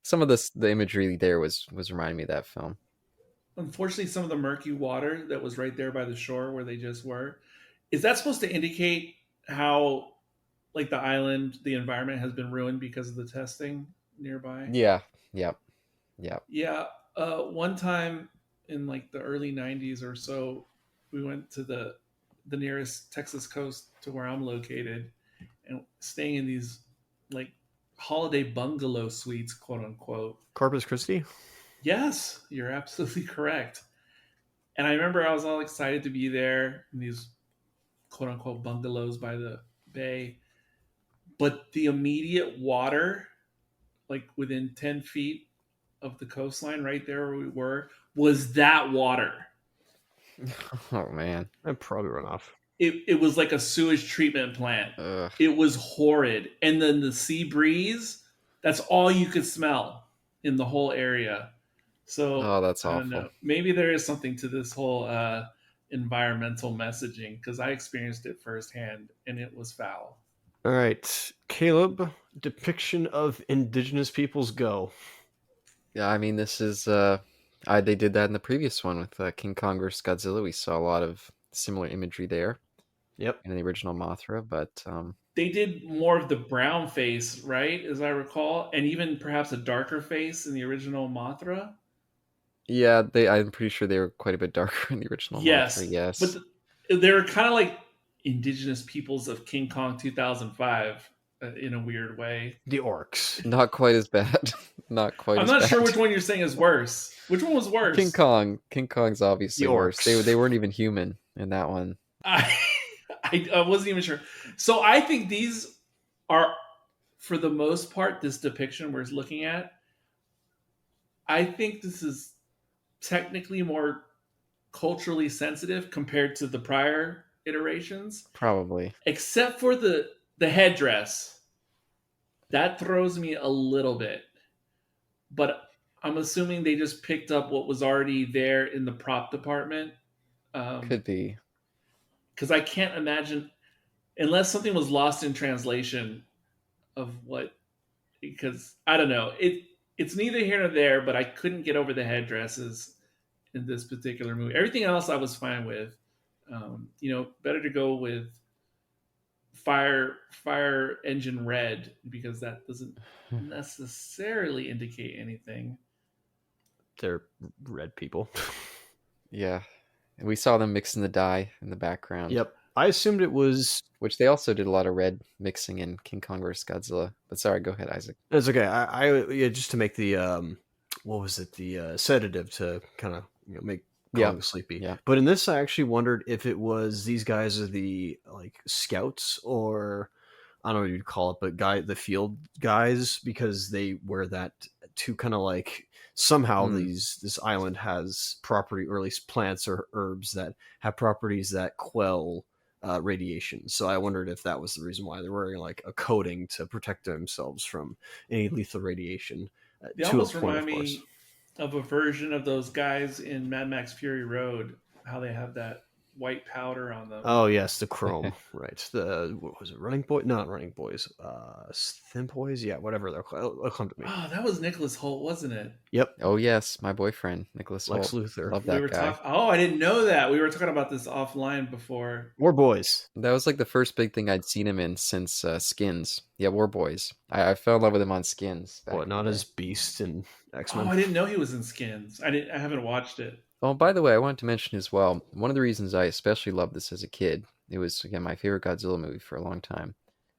Some of the imagery there was reminding me of that film. Unfortunately, some of the murky water that was right there by the shore where they just were, is that supposed to indicate how like the island, the environment has been ruined because of the testing nearby? Yeah, yep, yep. Yeah. One time in like the early '90s or so, we went to the nearest Texas coast to where I'm located, and staying in these like holiday bungalow suites, quote unquote. Corpus Christi. Yes, you're absolutely correct. And I remember I was all excited to be there in these quote unquote bungalows by the bay. But the immediate water, like within 10 feet of the coastline, right there where we were, was that water. Oh man. I'd probably run off. It was like a sewage treatment plant. Ugh. It was horrid. And then the sea breeze, that's all you could smell in the whole area. So Oh, that's I don't awful. know. Maybe there is something to this whole environmental messaging because I experienced it firsthand and it was foul. All right, Caleb. Depiction of indigenous peoples. Go. Yeah, I mean this is they did that in the previous one with King Kong vs Godzilla. We saw a lot of similar imagery there Yep. in the original Mothra, but They did more of the brown face, right, as I recall, and even perhaps a darker face in the original Mothra. yeah, I'm pretty sure they were quite a bit darker in the original Yes, Mothra. Yes, but they were kind of like indigenous peoples of King Kong 2005 in a weird way. The orcs. not quite as bad. Not quite. I'm as not bad. sure which one you're saying is worse. Which one was worse? King Kong. King Kong's obviously The worse. orcs. They weren't even human in that one. I wasn't even sure. So I think these are, for the most part, this depiction we're looking at. I think this is technically more culturally sensitive compared to the prior iterations, Probably. except for the headdress. That throws me a little bit, but I'm assuming they just picked up what was already there in the prop department. Could be. Because I can't imagine, unless something was lost in translation of what, because I don't know. It's neither here nor there, but I couldn't get over the headdresses in this particular movie. Everything else I was fine with. Better to go with fire engine red because that doesn't necessarily indicate anything. They're red people. Yeah. And we saw them mixing the dye in the background. Yep. I assumed it was. Which they also did a lot of red mixing in King Kong vs. Godzilla. But sorry, go ahead, Isaac. That's okay. I just to make the what was it? The sedative to kind of make Kong sleepy. Yeah. But in this, I actually wondered if it was these guys are the like scouts or I don't know what you'd call it, but the field guys because they wear that to kind of like somehow this island has property or at least plants or herbs that have properties that quell radiation. So I wondered if that was the reason why they're wearing like a coating to protect themselves from any lethal radiation. They almost remind me of a version of those guys in Mad Max Fury Road, how they have that white powder on them. Oh yes, the chrome, right? The what was it? Running Boy? Not Running Boys. Thin Boys. Yeah, whatever they're called. It'll come to me. Oh, that was Nicholas Hoult, wasn't it? Yep. Oh yes, my boyfriend Nicholas Lex Hoult. Luthor. Love that guy. I didn't know that. We were talking about this offline before. War Boys. That was like the first big thing I'd seen him in since Skins. Yeah, War Boys. I fell in love with him on Skins. What? Not as Beast and X-Men. Oh, I didn't know he was in Skins. I haven't watched it. Oh, by the way, I wanted to mention as well, one of the reasons I especially loved this as a kid, it was, again, my favorite Godzilla movie for a long time,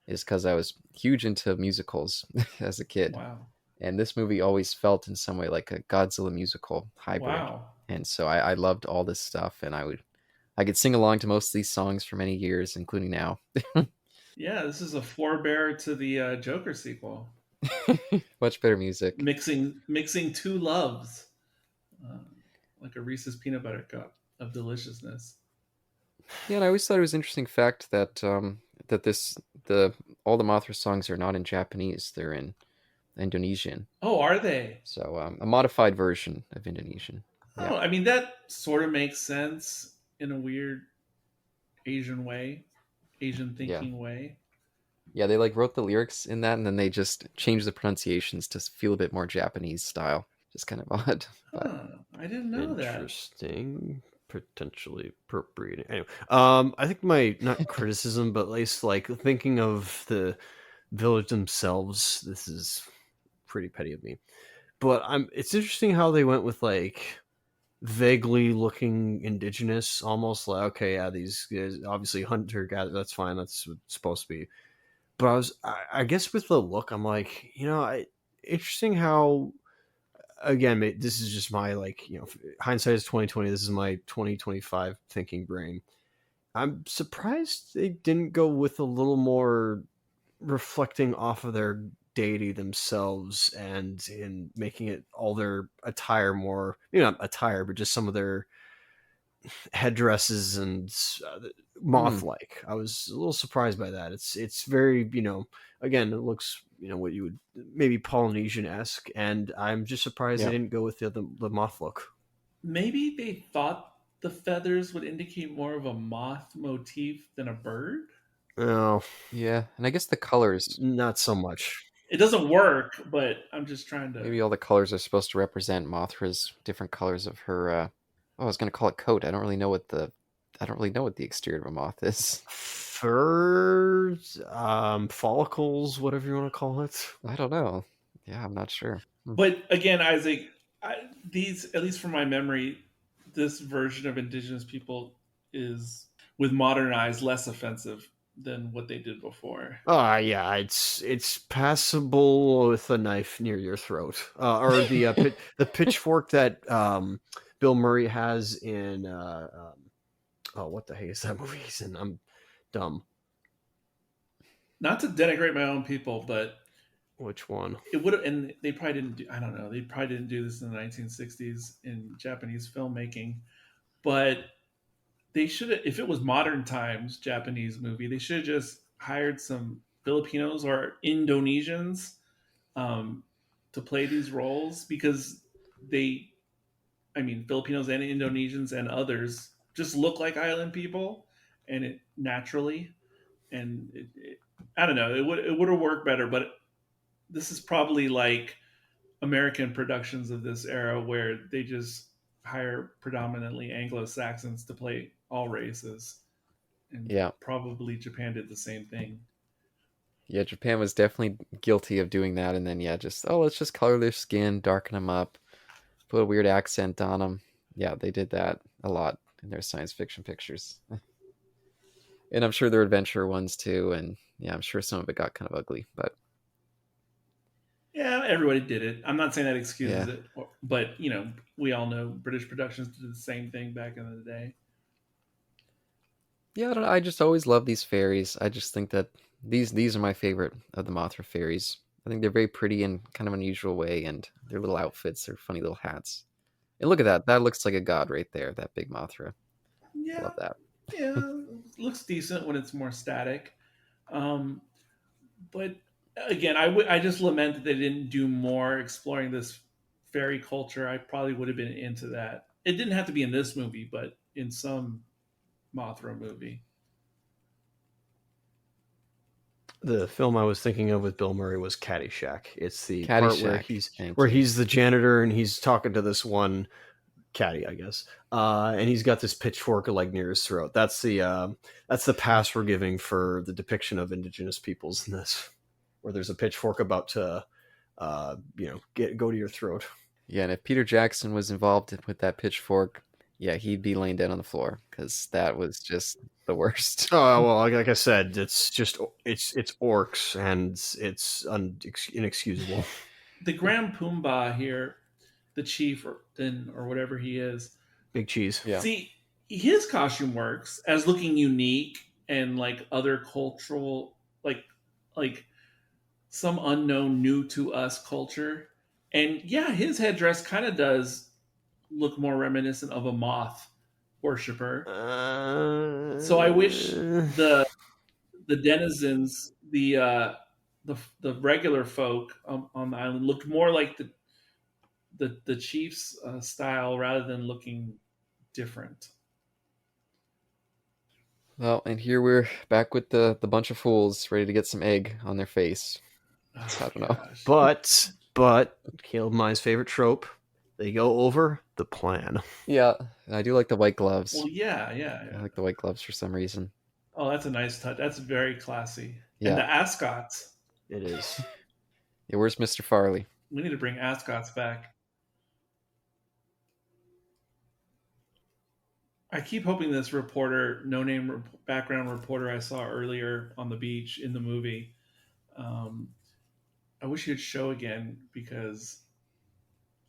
is because I was huge into musicals as a kid. Wow. And this movie always felt in some way like a Godzilla musical hybrid. Wow. And so I loved all this stuff, and I could sing along to most of these songs for many years, including now. Yeah, this is a forebear to the Joker sequel. Much better music. Mixing two loves. Like a Reese's peanut butter cup of deliciousness. Yeah, and I always thought it was an interesting fact that all the Mothra songs are not in Japanese; they're in Indonesian. Oh, are they? So a modified version of Indonesian. Oh, Yeah, I mean that sort of makes sense in a weird Asian way, Asian yeah, thinking way. yeah. They like wrote the lyrics in that, and then they just changed the pronunciations to feel a bit more Japanese style. Just kind of odd, but Huh, I didn't know that. Interesting. Potentially appropriating. Anyway, I think my not criticism, but at least like thinking of the village themselves. This is pretty petty of me, but It's interesting how they went with like vaguely looking indigenous, almost like okay, yeah, these guys obviously hunter gatherer. That's fine. That's what it's supposed to be. But I guess with the look, I'm like, interesting how again, this is just my like hindsight is 2020. This is my 2025 thinking brain. I'm surprised they didn't go with a little more reflecting off of their deity themselves and in making it all their attire more, not attire, but just some of their headdresses and hmm, moth-like. I was a little surprised by that. It's very again it looks what you would maybe Polynesian-esque, and I'm just surprised they yeah, didn't go with the moth look. Maybe they thought the feathers would indicate more of a moth motif than a bird. Oh, yeah. And I guess the colors, not so much. It doesn't work, but I'm just trying to. maybe all the colors are supposed to represent Mothra's different colors of her. Oh, I was gonna call it coat. I don't really know what the exterior of a moth is. Furs, follicles, whatever you want to call it. I don't know. Yeah, I'm not sure. Hmm. But again, Isaac, these, at least from my memory, this version of indigenous people is, with modern eyes, less offensive than what they did before. Yeah, it's passable with a knife near your throat, or the pitchfork that Bill Murray has in oh, what the heck is that movie he's in? I'm dumb. Not to denigrate my own people, but Which one? it would have, and they probably didn't do, I don't know, they probably didn't do this in the 1960s in Japanese filmmaking, but they should have, if it was modern times Japanese movie, they should have just hired some Filipinos or Indonesians um, to play these roles, because they, I mean, Filipinos and Indonesians and others just look like island people, and it naturally, and I don't know, it would have worked better. But this is probably like American productions of this era where they just hire predominantly Anglo Saxons to play all races, and Yeah, probably Japan did the same thing. yeah. Japan was definitely guilty of doing that, and then yeah, just let's just color their skin, darken them up, put a weird accent on them. Yeah, they did that a lot in their science fiction pictures, and I'm sure their adventure ones too. And yeah, I'm sure some of it got kind of ugly, but Yeah, everybody did it. I'm not saying that excuses yeah, it, but we all know British productions did the same thing back in the day. yeah. I don't know. I just always love these fairies. I just think that these are my favorite of the Mothra fairies. I think they're very pretty in kind of unusual way, and their little outfits, their funny little hats. And look at that. That looks like a god right there. That big Mothra. I Yeah, love that. yeah, looks decent when it's more static. Um, but again, I just lament that they didn't do more exploring this fairy culture. I probably would have been into that. It didn't have to be in this movie, but in some Mothra movie. The film I was thinking of with Bill Murray was Caddyshack. It's the part where Caddyshack. Thank you. he's the janitor and he's talking to this one caddy, I guess. And he's got this pitchfork like near his throat. That's the pass we're giving for the depiction of indigenous peoples in this, where there's a pitchfork about to, go to your throat. Yeah, and if Peter Jackson was involved with that pitchfork, yeah, he'd be laying down on the floor because that was just the worst. Oh well, like I said, it's orcs and it's inexcusable. The Grand Pumbaa here, the chief or whatever he is. Big cheese. Yeah. See, his costume works as looking unique and like other cultural, like some unknown new to us culture. And yeah, his headdress kind of does look more reminiscent of a moth worshiper. So I wish the denizens, the regular folk on the island looked more like the Chiefs style rather than looking different. Well, and here we're back with the bunch of fools ready to get some egg on their face. Oh, I don't know. gosh. But Caleb Mine's favorite trope, they go over the plan. Yeah, I do like the white gloves. Well, yeah. I like the white gloves for some reason. Oh, that's a nice touch. That's very classy. Yeah. And the ascots. It is. Yeah, where's Mr. Farley? We need to bring ascots back. I keep hoping this reporter, no-name background reporter I saw earlier on the beach in the movie, I wish he'd show again, because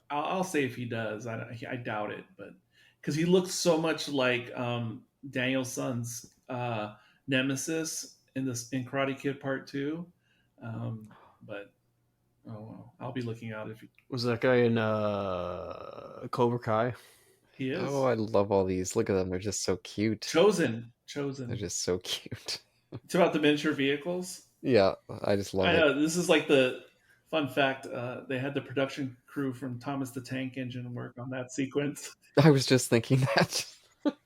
I'll say if he does. I doubt it, but because he looks so much like Danielson's nemesis in Karate Kid Part 2. But oh well, I'll be looking out if Was that guy in Cobra Kai? he is. Oh, I love all these. Look at them. They're just so cute. Chosen. They're just so cute. It's about the miniature vehicles. Yeah, I just love I it. know, this is like the fun fact. They had the production crew from Thomas the Tank Engine work on that sequence. I was just thinking that.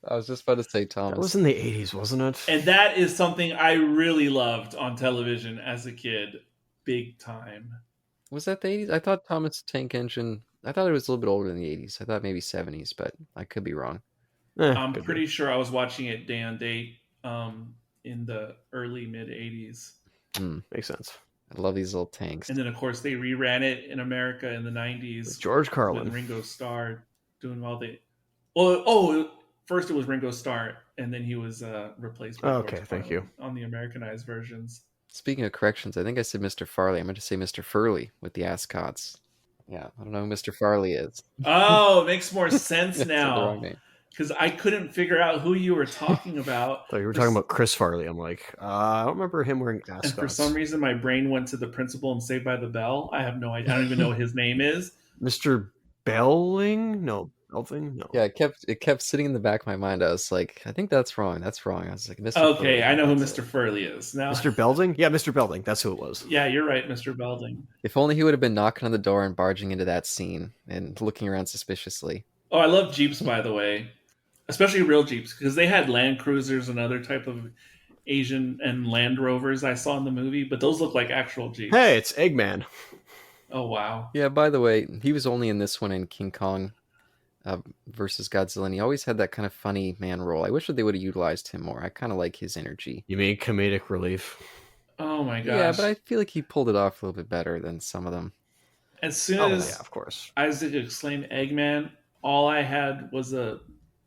I was just about to say Thomas. That was in the 80s, wasn't it? And that is something I really loved on television as a kid. Big time. Was that the 80s? I thought Thomas the Tank Engine... I thought it was a little bit older than the 80s. I thought maybe 70s, but I could be wrong. I'm pretty sure I was watching it day on date in the early mid 80s. Makes sense. I love these little tanks. And then, of course, they reran it in America in the 90s. With George Carlin. When Ringo Starr doing all the... first it was Ringo Starr, and then he was replaced by George Carlin. Thank you. On the Americanized versions. Speaking of corrections, I think I said Mr. Farley. I meant to say Mr. Furley with the ascots. Yeah, I don't know who Mr. Farley is. Oh, it makes more sense That's the now. wrong name. Because I couldn't figure out who you were talking about. I thought you were talking about Chris Farley. I'm like, I don't remember him wearing ascots. And for some reason, my brain went to the principal and Saved by the Bell. I have no idea. I don't even know what his name is. Mr. Belling? No. Belting? No. Yeah, it kept sitting in the back of my mind. I was like, I think that's wrong. That's wrong. I was like, Mr. Okay, Furley, I know who that's Mr. it. Furley is. Now, Mr. Belding? Yeah, Mr. Belding. That's who it was. Yeah, you're right, Mr. Belding. If only he would have been knocking on the door and barging into that scene and looking around suspiciously. Oh, I love Jeeps, by the way. Especially real Jeeps, because they had Land Cruisers and other type of Asian and Land Rovers I saw in the movie, but those look like actual Jeeps. Hey, it's Eggman. Oh, wow. Yeah, by the way, he was only in this one in King Kong versus Godzilla, and he always had that kind of funny man role. I wish that they would have utilized him more. I kind of like his energy. You mean comedic relief? Oh, my gosh. Yeah, but I feel like he pulled it off a little bit better than some of them. As soon as of course. Isaac exclaimed Eggman, all I had was a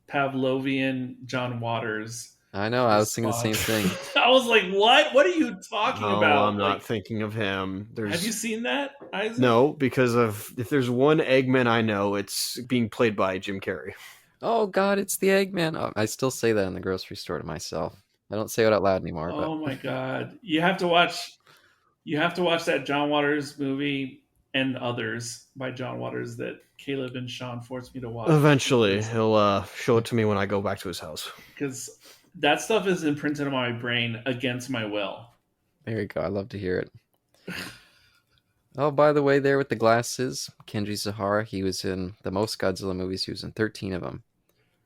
Pavlovian John Waters. I know, I was thinking the same thing. I was like, what? What are you talking about? I'm not thinking of him. Have you seen that, Isaac? No, because if there's one Eggman I know, it's being played by Jim Carrey. Oh, God, it's the Eggman. Oh, I still say that in the grocery store to myself. I don't say it out loud anymore. Oh, my God. You have to watch that John Waters movie and others by John Waters that Caleb and Sean forced me to watch. Eventually, he'll show it to me when I go back to his house. Because that stuff is imprinted on my brain against my will. There you go. I love to hear it. Oh, by the way, there with the glasses, Kenji Sahara, he was in the most Godzilla movies. He was in 13 of them.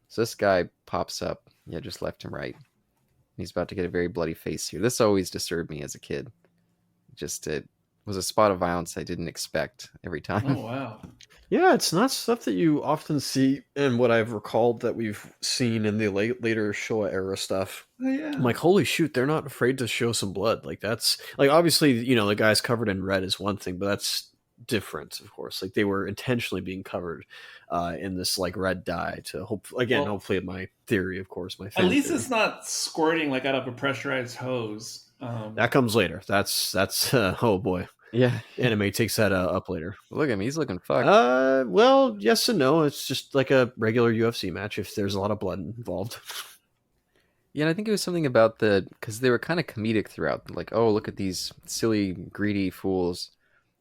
So this guy pops up. Yeah, just left him right. He's about to get a very bloody face here. This always disturbed me as a kid. It was a spot of violence I didn't expect every time. Oh, wow. Yeah, it's not stuff that you often see in what I've recalled that we've seen in the later Showa era stuff. Oh, yeah. I'm like, holy shoot, they're not afraid to show some blood. Like, that's like, obviously, the guy's covered in red is one thing, but that's different, of course. Like, they were intentionally being covered in this like red dye to hopefully my theory, of course, my at least theory. it's not squirting like out of a pressurized hose. That comes later. That's oh boy. Yeah. Anime takes that up later. Look at me. He's looking fucked. Well, yes and no. It's just like a regular UFC match if there's a lot of blood involved. Yeah, and I think it was something about because they were kind of comedic throughout. Like, oh, look at these silly, greedy fools.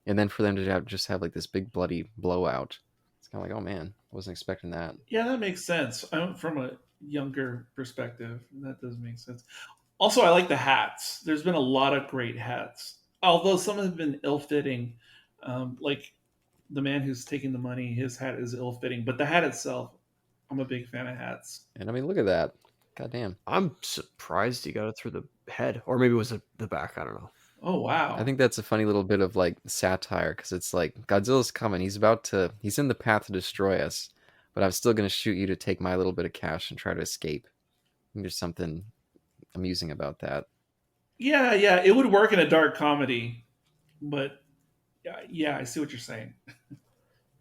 And then for them to just have like this big bloody blowout. It's kind of like, oh man, I wasn't expecting that. Yeah, that makes sense. From a younger perspective, that does make sense. Also, I like the hats. There's been a lot of great hats. Although some have been ill-fitting. Like the man who's taking the money, his hat is ill fitting, but the hat itself, I'm a big fan of hats. And I mean, look at that. God damn. I'm surprised he got it through the head, or maybe it was the back. I don't know. Oh I wow. think that's a funny little bit of like satire because it's like Godzilla's coming. He's in the path to destroy us, but I'm still going to shoot you to take my little bit of cash and try to escape. I think there's something amusing about that. Yeah, yeah, it would work in a dark comedy, but yeah, I see what you're saying.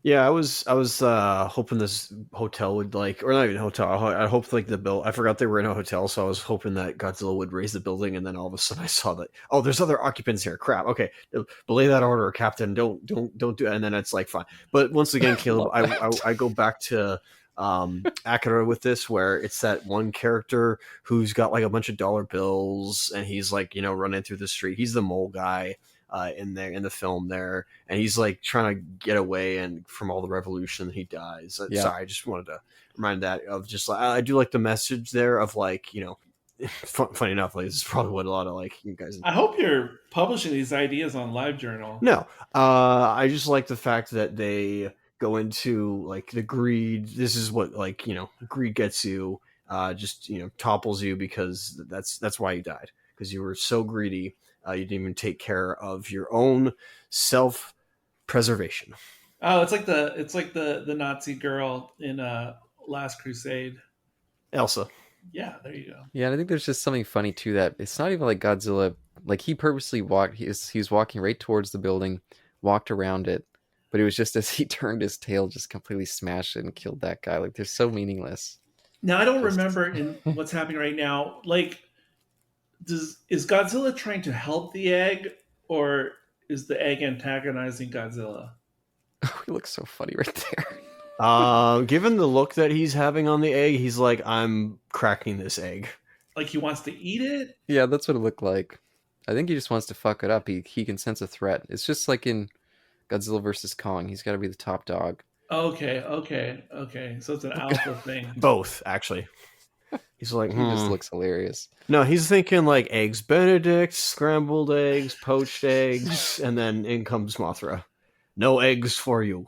Yeah, I was hoping this hotel would like, or not even hotel. I hoped like the bill. I forgot they were in a hotel, so I was hoping that Godzilla would raise the building, and then all of a sudden I saw that, oh, there's other occupants here. Crap. Okay, belay that order, Captain. Don't do it. And then it's like fine. But once again, Caleb, Love I that. I go back to Akira with this, where it's that one character who's got like a bunch of dollar bills, and he's like running through the street. He's the mole guy in there in the film there, and he's like trying to get away and from all the revolution. He dies. Yeah. Sorry, I just wanted to remind that of just like I do like the message there of like funny enough, like this is probably what a lot of like you guys. I hope you're publishing these ideas on LiveJournal. No, I just like the fact that they go into like the greed. This is what like greed gets you. Just topples you because that's why you died, because you were so greedy. You didn't even take care of your own self preservation. Oh, it's like the Nazi girl in Last Crusade. Elsa. Yeah, there you go. Yeah, and I think there's just something funny too that it's not even like Godzilla. Like he purposely walked. He was walking right towards the building, walked around it, but it was just as he turned his tail, just completely smashed it and killed that guy. Like they're so meaningless. Now I don't Just remember in what's happening right now. Like, is Godzilla trying to help the egg, or is the egg antagonizing Godzilla? he looks so funny right there. Given the look that he's having on the egg, he's like, I'm cracking this egg. Like he wants to eat it? Yeah, that's what it looked like. I think he just wants to fuck it up. He can sense a threat. It's just like in Godzilla versus Kong. He's got to be the top dog. Okay, okay, okay. So it's an alpha thing. Both, actually. He's like, He just looks hilarious. No, he's thinking like eggs Benedict, scrambled eggs, poached eggs, and then in comes Mothra. No eggs for you.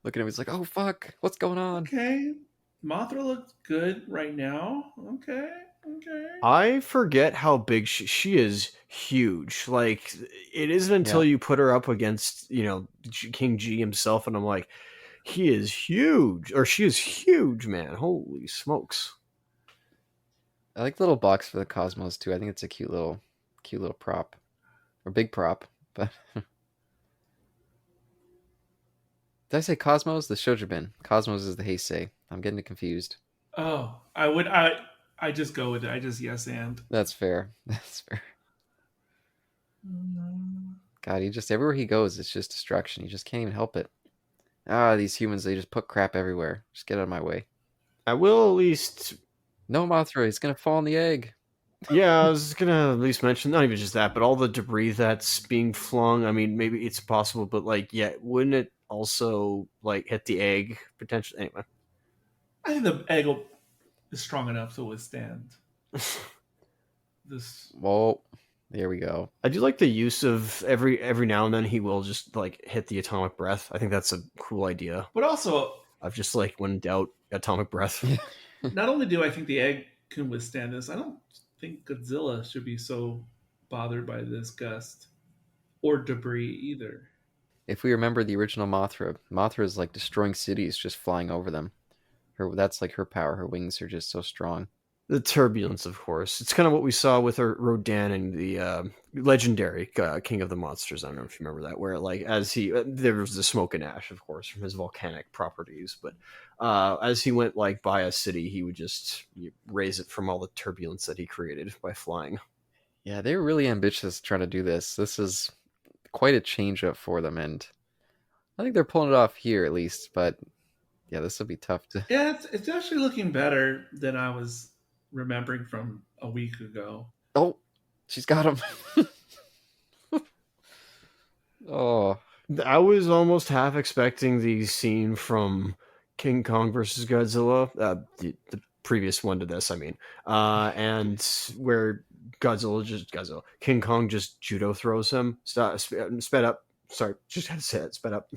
Look at him. He's like, oh fuck, what's going on? Okay, Mothra looks good right now. Okay, okay. I forget how big she is. Huge. Like it isn't until Yeah. you put her up against King G himself, and I'm like, he is huge, or she is huge, man. Holy smokes! I like the little box for the Cosmos too. I think it's a cute little prop, or big prop. But did I say Cosmos? The Shojabin. Cosmos is the Heisei. I'm getting it confused. Oh, I just go with it. I just yes and. That's fair. That's fair. God, he just everywhere he goes, it's just destruction. He just can't even help it. These humans, they just put crap everywhere. Just get out of my way. I will at least. No, Mothra, he's gonna fall in the egg. Yeah, I was gonna at least mention not even just that, but all the debris that's being flung. I mean, maybe it's possible, but like, yeah, wouldn't it also like hit the egg potentially? Anyway, I think the egg is strong enough to withstand this. Well, there we go. I do like the use of every now and then he will just like hit the atomic breath. I think that's a cool idea. But also, Of just like when in doubt, atomic breath. not only do I think the egg can withstand this, I don't think Godzilla should be so bothered by this gust or debris either. If we remember the original Mothra, Mothra is like destroying cities, just flying over them. That's like her power. Her wings are just so strong. The turbulence, of course. It's kind of what we saw with Rodan and the legendary King of the Monsters. I don't know if you remember that, where like as he there was the smoke and ash, of course, from his volcanic properties, but as he went like by a city, he would just raise it from all the turbulence that he created by flying. Yeah, they were really ambitious trying to do this. This is quite a change up for them, and I think they're pulling it off here at least. But yeah, this will be tough to. Yeah, it's actually looking better than I was remembering from a week ago. Oh, she's got him. Oh, I was almost half expecting the scene from King Kong versus Godzilla, the previous one to this, I mean, and where King Kong just judo throws him, sped up. Sorry, just had to say it, sped up.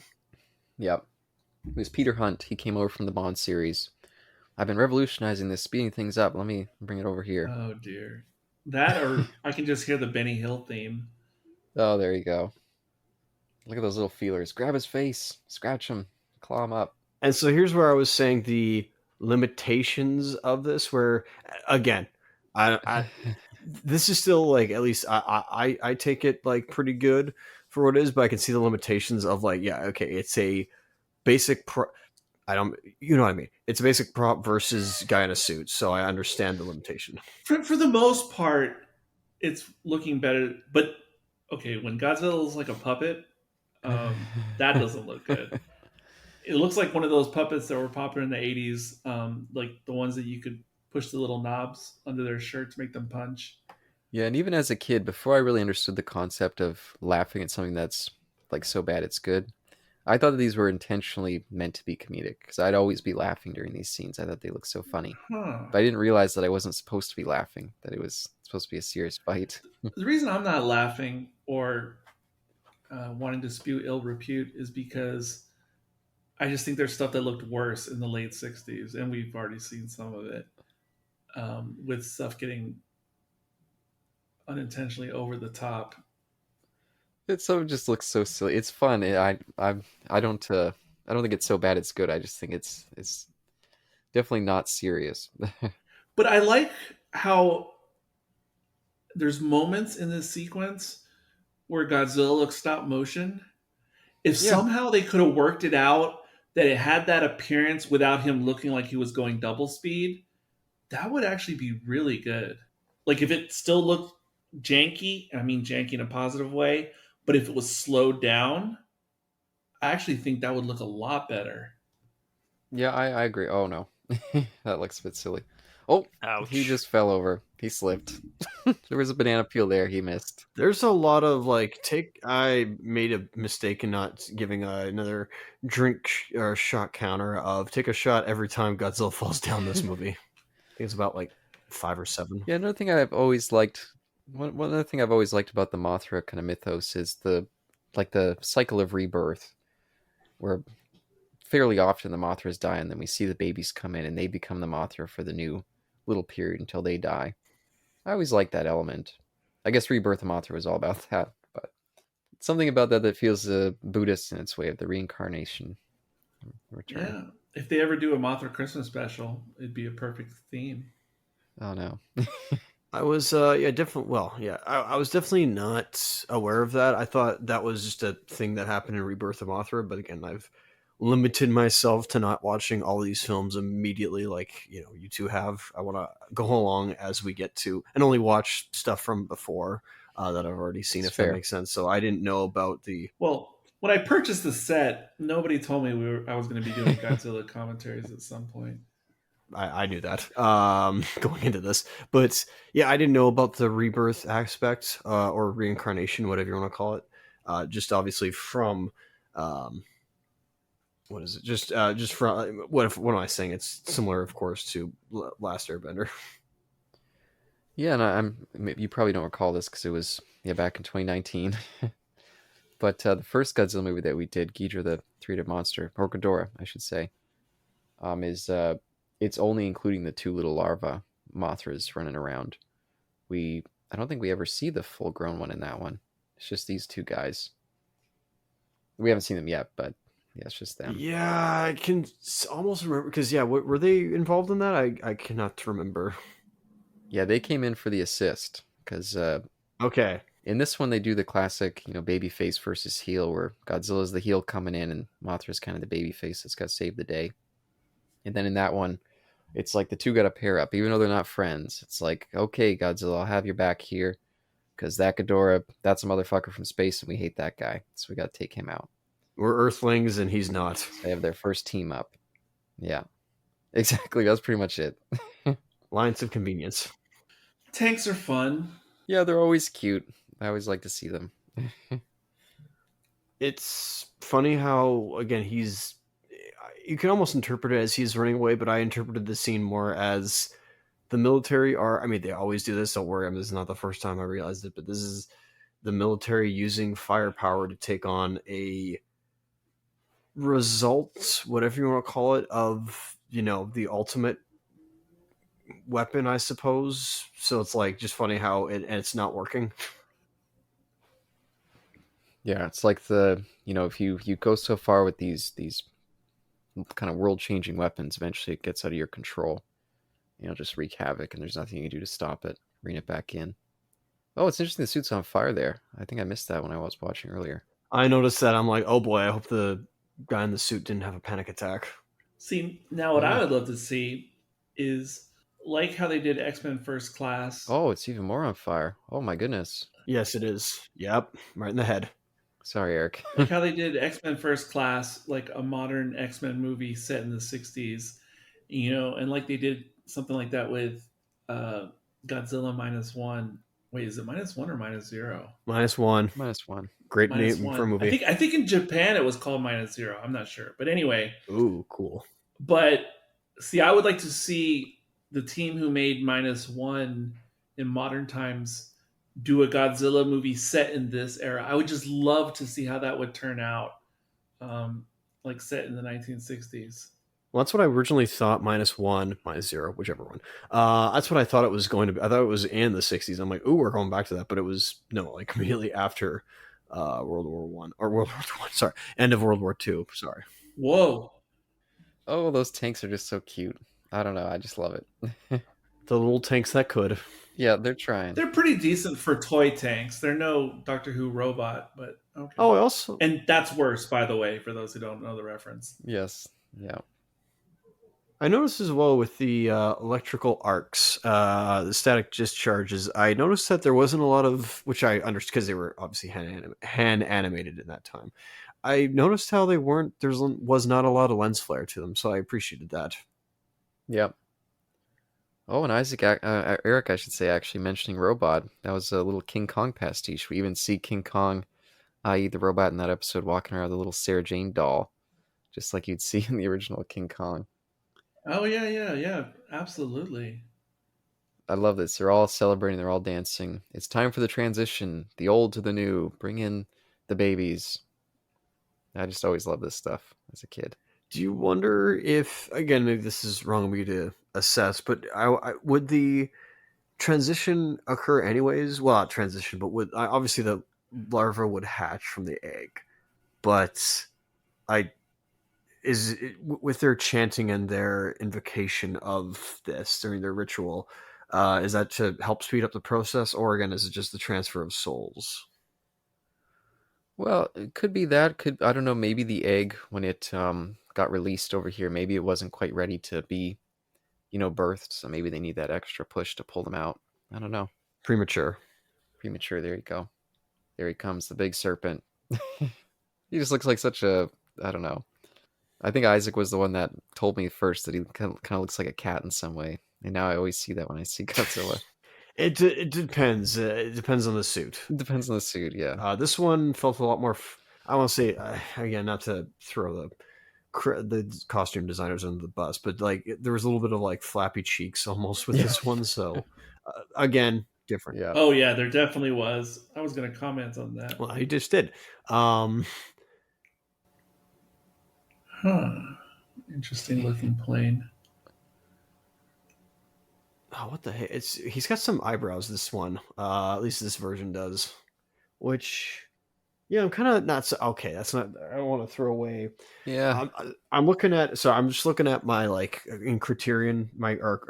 Yep. It was Peter Hunt. He came over from the Bond series. I've been revolutionizing this, speeding things up. Let me bring it over here. Oh dear. That or I can just hear the Benny Hill theme. Oh, there you go. Look at those little feelers. Grab his face, scratch him, claw him up. And so here's where I was saying the limitations of this, where again, I this is still like, at least I take it like pretty good for what it is, but I can see the limitations of like, yeah, okay, it's a basic I don't, you know what I mean? It's a basic prop versus guy in a suit, so I understand the limitation. For the most part, it's looking better. But okay, when Godzilla is like a puppet, that doesn't look good. It looks like one of those puppets that were popular in the 80s, like the ones that you could push the little knobs under their shirt to make them punch. Yeah, and even as a kid, before I really understood the concept of laughing at something that's like so bad it's good, I thought that these were intentionally meant to be comedic because I'd always be laughing during these scenes. I thought they looked so funny. Huh. But I didn't realize that I wasn't supposed to be laughing, that it was supposed to be a serious fight. The reason I'm not laughing or wanting to spew ill repute is because I just think there's stuff that looked worse in the late 60s, and we've already seen some of it, with stuff getting unintentionally over the top. It so just looks so silly. It's fun. I don't think it's so bad it's good. I just think it's definitely not serious. But I like how there's moments in this sequence where Godzilla looks stop motion. If Yeah. somehow they could have worked it out that it had that appearance without him looking like he was going double speed, that would actually be really good. Like if it still looked janky, I mean janky in a positive way, but if it was slowed down, I actually think that would look a lot better. Yeah, I agree. Oh no. That looks a bit silly. Oh, Ouch. he just fell over. He slipped. There was a banana peel there. He missed. There's a lot of like, I made a mistake in not giving another drink or shot counter of take a shot every time Godzilla falls down this movie. I think it's about like 5 or 7. Yeah, another thing I've always liked. One other thing I've always liked about the Mothra kind of mythos is the cycle of rebirth, where fairly often the Mothras die, and then we see the babies come in, and they become the Mothra for the new little period until they die. I always liked that element. I guess Rebirth of Mothra was all about that, but something about that feels Buddhist in its way of the reincarnation return. Yeah. If they ever do a Mothra Christmas special, it'd be a perfect theme. Oh no. I was definitely, well, yeah, I was definitely not aware of that. I thought that was just a thing that happened in Rebirth of Mothra, but again, I've limited myself to not watching all these films immediately like, you two have. I want to go along as we get to, and only watch stuff from before that I've already seen, That's if fair. that makes sense. So I didn't know about the... Well, when I purchased the set, nobody told me I was going to be doing Godzilla commentaries at some point. I knew that going into this, but yeah, I didn't know about the rebirth aspect or reincarnation, whatever you want to call it. Just obviously from what is it? Just from what am I saying? It's similar, of course, to Last Airbender. Yeah, and you probably don't recall this because it was back in 2019. But the first Godzilla movie that we did, Ghidorah the Three-Headed Monster, or Ghidorah, I should say, is it's only including the two little larva Mothras running around. I don't think we ever see the full-grown one in that one. It's just these two guys. We haven't seen them yet, but yeah, it's just them. Yeah, I can almost remember because were they involved in that? I cannot remember. Yeah, they came in for the assist because okay. In this one, they do the classic, baby face versus heel, where Godzilla's the heel coming in and Mothra's kind of the baby face that's got to save the day. And then in that one, it's like the two got to pair up, even though they're not friends. It's like, okay, Godzilla, I'll have your back here, because that Ghidorah, that's a motherfucker from space, and we hate that guy, so we got to take him out. We're Earthlings, and he's not. So they have their first team up. Yeah, exactly. That's pretty much it. Lines of convenience. Tanks are fun. Yeah, they're always cute. I always like to see them. It's funny how, again, you can almost interpret it as he's running away, but I interpreted the scene more as the military are, I mean, they always do this, don't worry, this is not the first time I realized it, but this is the military using firepower to take on a result, whatever you want to call it, of the ultimate weapon, I suppose. So it's like just funny how it's not working. Yeah, it's like if you go so far with these kind of world changing weapons, eventually it gets out of your control. Just wreak havoc, and there's nothing you can do to stop it. Bring it back in. Oh, it's interesting. The suit's on fire there. I think I missed that when I was watching earlier. I noticed that. I'm like, oh boy, I hope the guy in the suit didn't have a panic attack. See, now what Oh, I yeah. would love to see is like how they did X Men First Class. Oh, it's even more on fire. Oh my goodness. Yes, it is. Yep, right in the head. Sorry, Eric. Like how they did X Men First Class, like a modern X Men movie set in the 60s, and like they did something like that with uh, Godzilla Minus One. Wait, is it minus one or minus zero? -1. -1. Great Minus name for a one. I movie. think I think in Japan it was called minus zero. I'm not sure, but anyway. Ooh, cool. But see, I would like to see the team who made minus one in modern times do a Godzilla movie set in this era. I would just love to see how that would turn out, like set in the 1960s. Well, that's what I originally thought. -1, -0, whichever one. That's what I thought it was going to be. I thought it was in the '60s. I'm like, ooh, we're going back to that, but it was no, like immediately after World War One or World War One. Sorry, end of World War Two. Sorry. Whoa. Oh, those tanks are just so cute. I don't know. I just love it. The little tanks that could. Yeah, they're trying. They're pretty decent for toy tanks. They're no Doctor Who robot, but okay. Oh, I also And that's worse, by the way, for those who don't know the reference. Yes. Yeah. I noticed as well with the electrical arcs, the static discharges. I noticed that there wasn't a lot of, which I understood because they were obviously hand animated in that time. I noticed how they weren't. There was not a lot of lens flare to them, so I appreciated that. Yep. Oh, and Eric, I should say, actually mentioning robot. That was a little King Kong pastiche. We even see King Kong, i.e., the robot in that episode, walking around with a little Sarah Jane doll, just like you'd see in the original King Kong. Oh yeah, yeah, yeah, absolutely. I love this. They're all celebrating. They're all dancing. It's time for the transition, the old to the new. Bring in the babies. I just always love this stuff as a kid. Do you wonder if, again, maybe this is wrong of me to assess, but would the transition occur anyways? Well, not transition, but obviously the larva would hatch from the egg, but I with their chanting and their invocation of this during their ritual, is that to help speed up the process, or again, is it just the transfer of souls? Well, it could be that. Could I don't know. Maybe the egg when it got released over here, maybe it wasn't quite ready to be, birthed. So maybe they need that extra push to pull them out. I don't know. Premature. Premature. There you go. There he comes, the big serpent. He just looks like such a. I don't know. I think Isaac was the one that told me first that he kind of looks like a cat in some way, and now I always see that when I see Godzilla. It depends. It depends on the suit. It depends on the suit, yeah. This one felt a lot more. I want to say again, not to throw the costume designers under the bus, but like there was a little bit of like flappy cheeks almost with Yeah. this one. So again, different. Yeah. Oh yeah, there definitely was. I was going to comment on that. Well, he just did. Huh. Interesting looking plane. Oh, what the heck? He's got some eyebrows. This one, at least this version does. Which, yeah, I'm kind of not so okay. That's not. I don't want to throw away. Yeah. I'm looking at. So I'm just looking at my like in Criterion. My our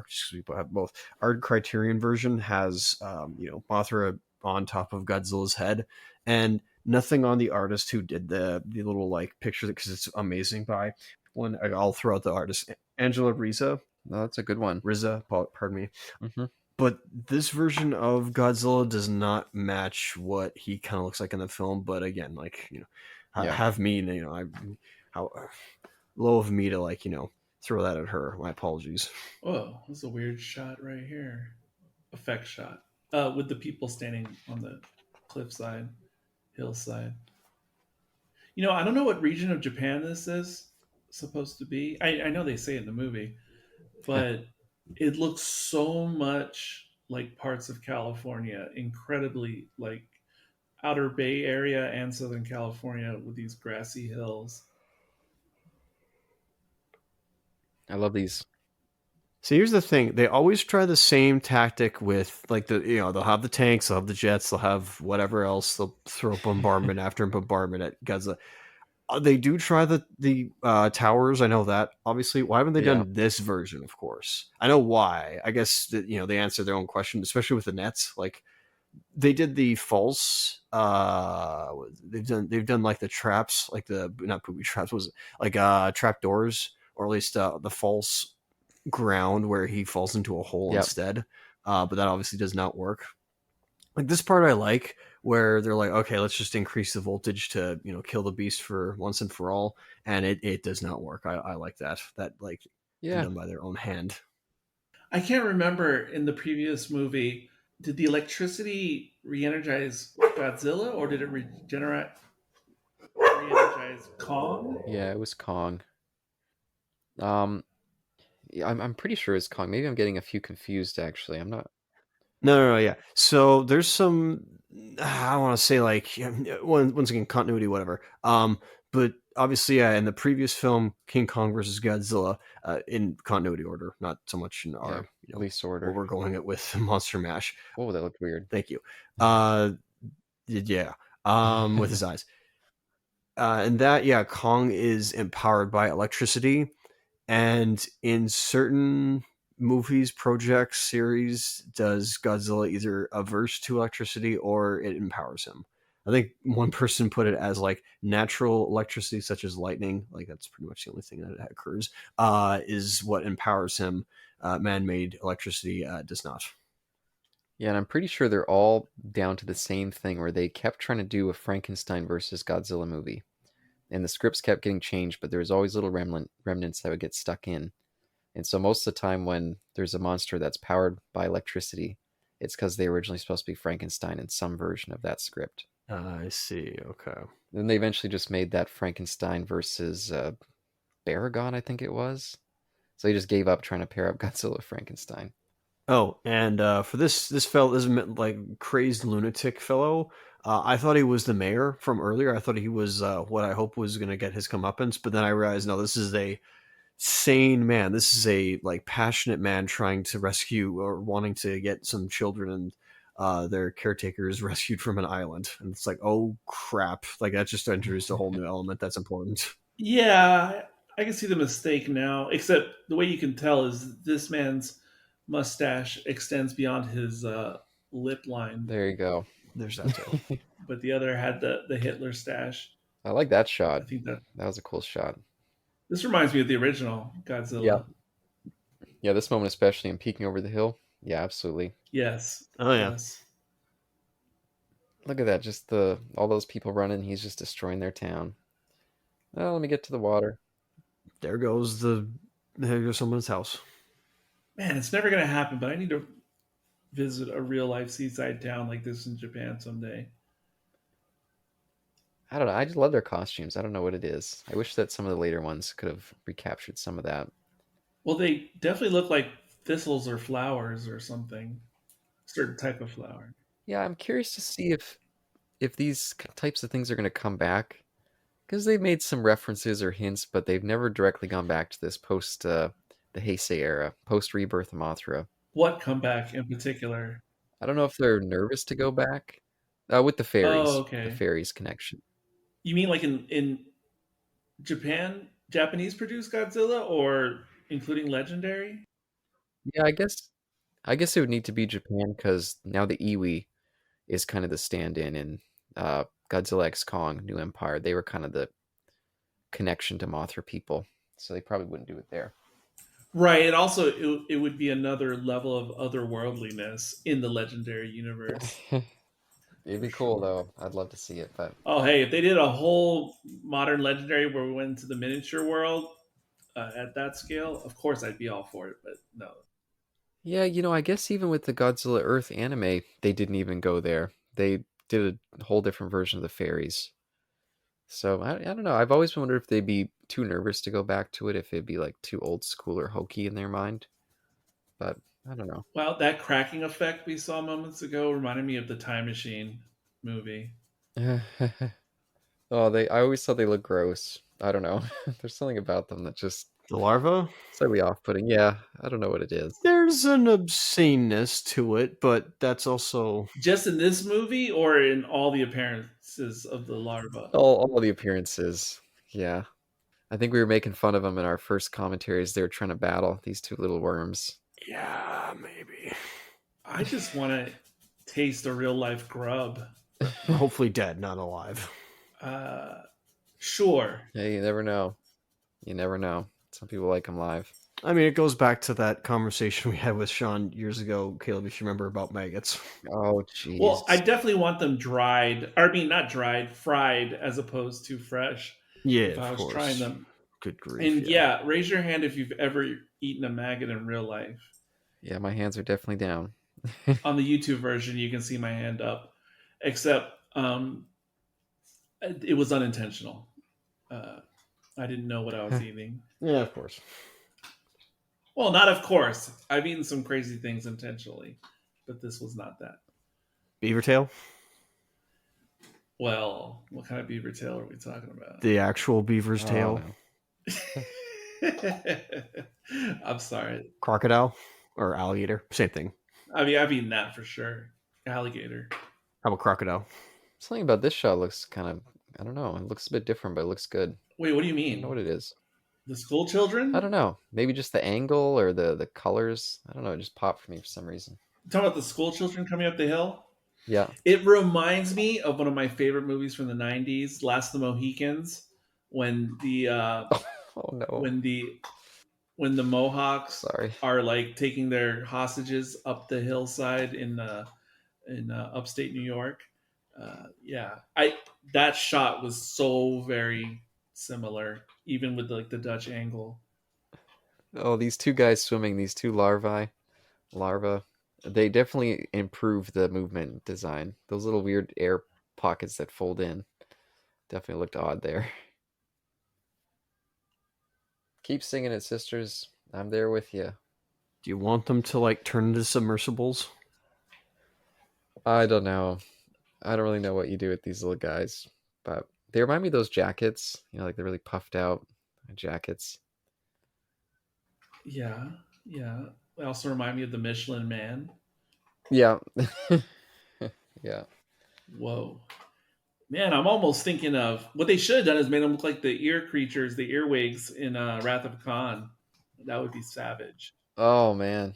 excuse me, but both our Criterion version has Mothra on top of Godzilla's head, and nothing on the artist who did the little like picture because it's amazing by one. I'll throw out the artist Angela No, that's a good one. Riza, pardon me. Hmm. But this version of Godzilla does not match what he kind of looks like in the film. But again, like Yeah. have me, I how low of me to like throw that at her. My apologies. Oh, that's a weird shot right here. Effect shot. With the people standing on the cliffside, hillside. I don't know what region of Japan this is supposed to be. I know they say it in the movie, but it looks so much like parts of California. Incredibly, like Outer Bay Area and Southern California with these grassy hills. I love these. So here's the thing: they always try the same tactic with like they'll have the tanks, they'll have the jets, they'll have whatever else. They'll throw bombardment after bombardment at Godzilla. They do try the towers. I know that obviously. Why haven't they Yeah. done this version? Of course, I know why. I guess that, they answer their own question, especially with the nets. Like they did the false. They've done like the traps, like the not booby traps, was it? Like trap doors, or at least the false ground where he falls into a hole Yep. instead. But that obviously does not work. Like this part I like, where they're like, okay, let's just increase the voltage to kill the beast for once and for all, and it does not work. I like that like Yeah. done by their own hand. I can't remember in the previous movie, did the electricity re-energize Godzilla or did it re-energize Kong? Yeah, it was Kong. Um, yeah, I'm pretty sure it's Kong. Maybe I'm getting a few confused. Actually, I'm not. No, yeah. So there's some, I want to say like once again continuity, whatever. But obviously, yeah, in the previous film, King Kong versus Godzilla, in continuity order, not so much in Yeah, our least where order. we're going it with Monster Mash. Oh, that looked weird. Thank you. Yeah. With his eyes. And that, yeah, Kong is empowered by electricity, and in certain movies, projects, series, does Godzilla either averse to electricity or it empowers him. I think one person put it as like natural electricity, such as lightning, like that's pretty much the only thing that occurs, is what empowers him. Man-made electricity does not. Yeah, and I'm pretty sure they're all down to the same thing where they kept trying to do a Frankenstein versus Godzilla movie. And the scripts kept getting changed, but there was always little remnants that would get stuck in. And so most of the time when there's a monster that's powered by electricity, it's because they were originally supposed to be Frankenstein in some version of that script. I see. Okay. Then they eventually just made that Frankenstein versus Baragon, I think it was. So they just gave up trying to pair up Godzilla with Frankenstein. Oh, and for this fellow, this like crazed lunatic fellow, I thought he was the mayor from earlier. I thought he was what I hope was going to get his comeuppance, but then I realized no, this is a sane man. This is a like passionate man trying to rescue or wanting to get some children and their caretakers rescued from an island. And it's like, oh crap! Like that just introduced a whole new element that's important. Yeah, I can see the mistake now, except the way you can tell is this man's mustache extends beyond his lip line, There you go. There's that too. but the other had the Hitler stash. I like that shot. I think that That was a cool shot. this reminds me of the original Yeah. Godzilla. Yeah, this moment especially in peeking over the hill. Yeah, absolutely. Yes. Oh yeah. Yes. Look at that, just the all those people running, he's just destroying their town. Oh, let me get to the water. There goes someone's house. Man, it's never gonna happen, but I need to visit a real life seaside town like this in Japan someday. I don't know. I just love their costumes. I don't know what it is. I wish that some of the later ones could have recaptured some of that. Well, they definitely look like thistles or flowers or something. Certain type of flower. Yeah, I'm curious to see if these types of things are going to come back because they've made some references or hints, but they've never directly gone back to this post the Heisei era, post Rebirth of Mothra. What comeback in particular? I don't know if they're nervous to go back with Oh, the okay. fairies connection. You mean like in Japan, Japanese produced Godzilla, or including Legendary? Yeah, I guess it would need to be Japan because now the Iwi is kind of the stand-in in Godzilla X Kong New Empire. They were kind of the connection to Mothra people, so they probably wouldn't do it there. Right. And also, it would be another level of otherworldliness in the Legendary universe. It'd For be cool sure. though. I'd love to see it, but Oh, hey, if they did a whole modern Legendary where we went into the miniature world at that scale, of course I'd be all for it. But no. yeah, I guess even with the Godzilla Earth anime, they didn't even go there. They did a whole different version of the fairies. So I don't know. I've always wondered if they'd be too nervous to go back to it, if it'd be like too old school or hokey in their mind. But I don't know. Well, that cracking effect we saw moments ago reminded me of the Time Machine movie. Oh, I always thought they look gross. I don't know. There's something about them that just The larva? slightly off-putting. Yeah, I don't know what it is. There's an obsceneness to it, but that's also Just in this movie or in all the appearances of the larva? All the appearances. Yeah. I think we were making fun of them in our first commentaries. They were trying to battle these two little worms. yeah, maybe. I just want to taste a real life grub. Hopefully dead, not alive. Sure. Yeah, you never know. You never know. Some people like them live. I mean, it goes back to that conversation we had with Sean years ago, Caleb, if you remember, about maggots. Oh, jeez. Well, I definitely want them dried. Or, I mean, not dried, fried as opposed to fresh. Yeah, If I of was course. trying them. Good grief. And yeah, raise your hand if you've ever eaten a maggot in real life. Yeah, my hands are definitely down. On the YouTube version, you can see my hand up, except it was unintentional. I didn't know what I was eating. Yeah, of course. Well, not of course. I've eaten some crazy things intentionally, but this was not that. Beaver tail? Well, what kind of beaver tail are we talking about? The actual beaver's Oh, tail? no. I'm sorry. Crocodile? Or alligator? Same thing. I mean, I've eaten that for sure. Alligator. How about crocodile? Something about this shot looks kind of, I don't know. It looks a bit different, but it looks good. Wait, what do you I mean? don't know what it is. The school children? I don't know. Maybe just the angle or the colors. I don't know. It just popped for me for some reason. Talking about the school children coming up the hill? Yeah. It reminds me of one of my favorite movies from the '90s, Last of the Mohicans, when the Oh, no. when the Mohawks Sorry. are like taking their hostages up the hillside in upstate New York. Yeah, I that shot was so very similar, even with like the Dutch angle. Oh, these two guys swimming, these two larvae, they definitely improved the movement design. Those little weird air pockets that fold in definitely looked odd there. Keep singing it, sisters. I'm there with you. Do you want them to like turn into submersibles? I don't know. I don't really know what you do with these little guys, but they remind me of those jackets. You know, like the really puffed out jackets. Yeah, yeah. They also remind me of the Michelin Man. Yeah. Yeah. Whoa. Man, I'm almost thinking of what they should have done is made them look like the ear creatures, the earwigs in Wrath of Khan. That would be savage. Oh man.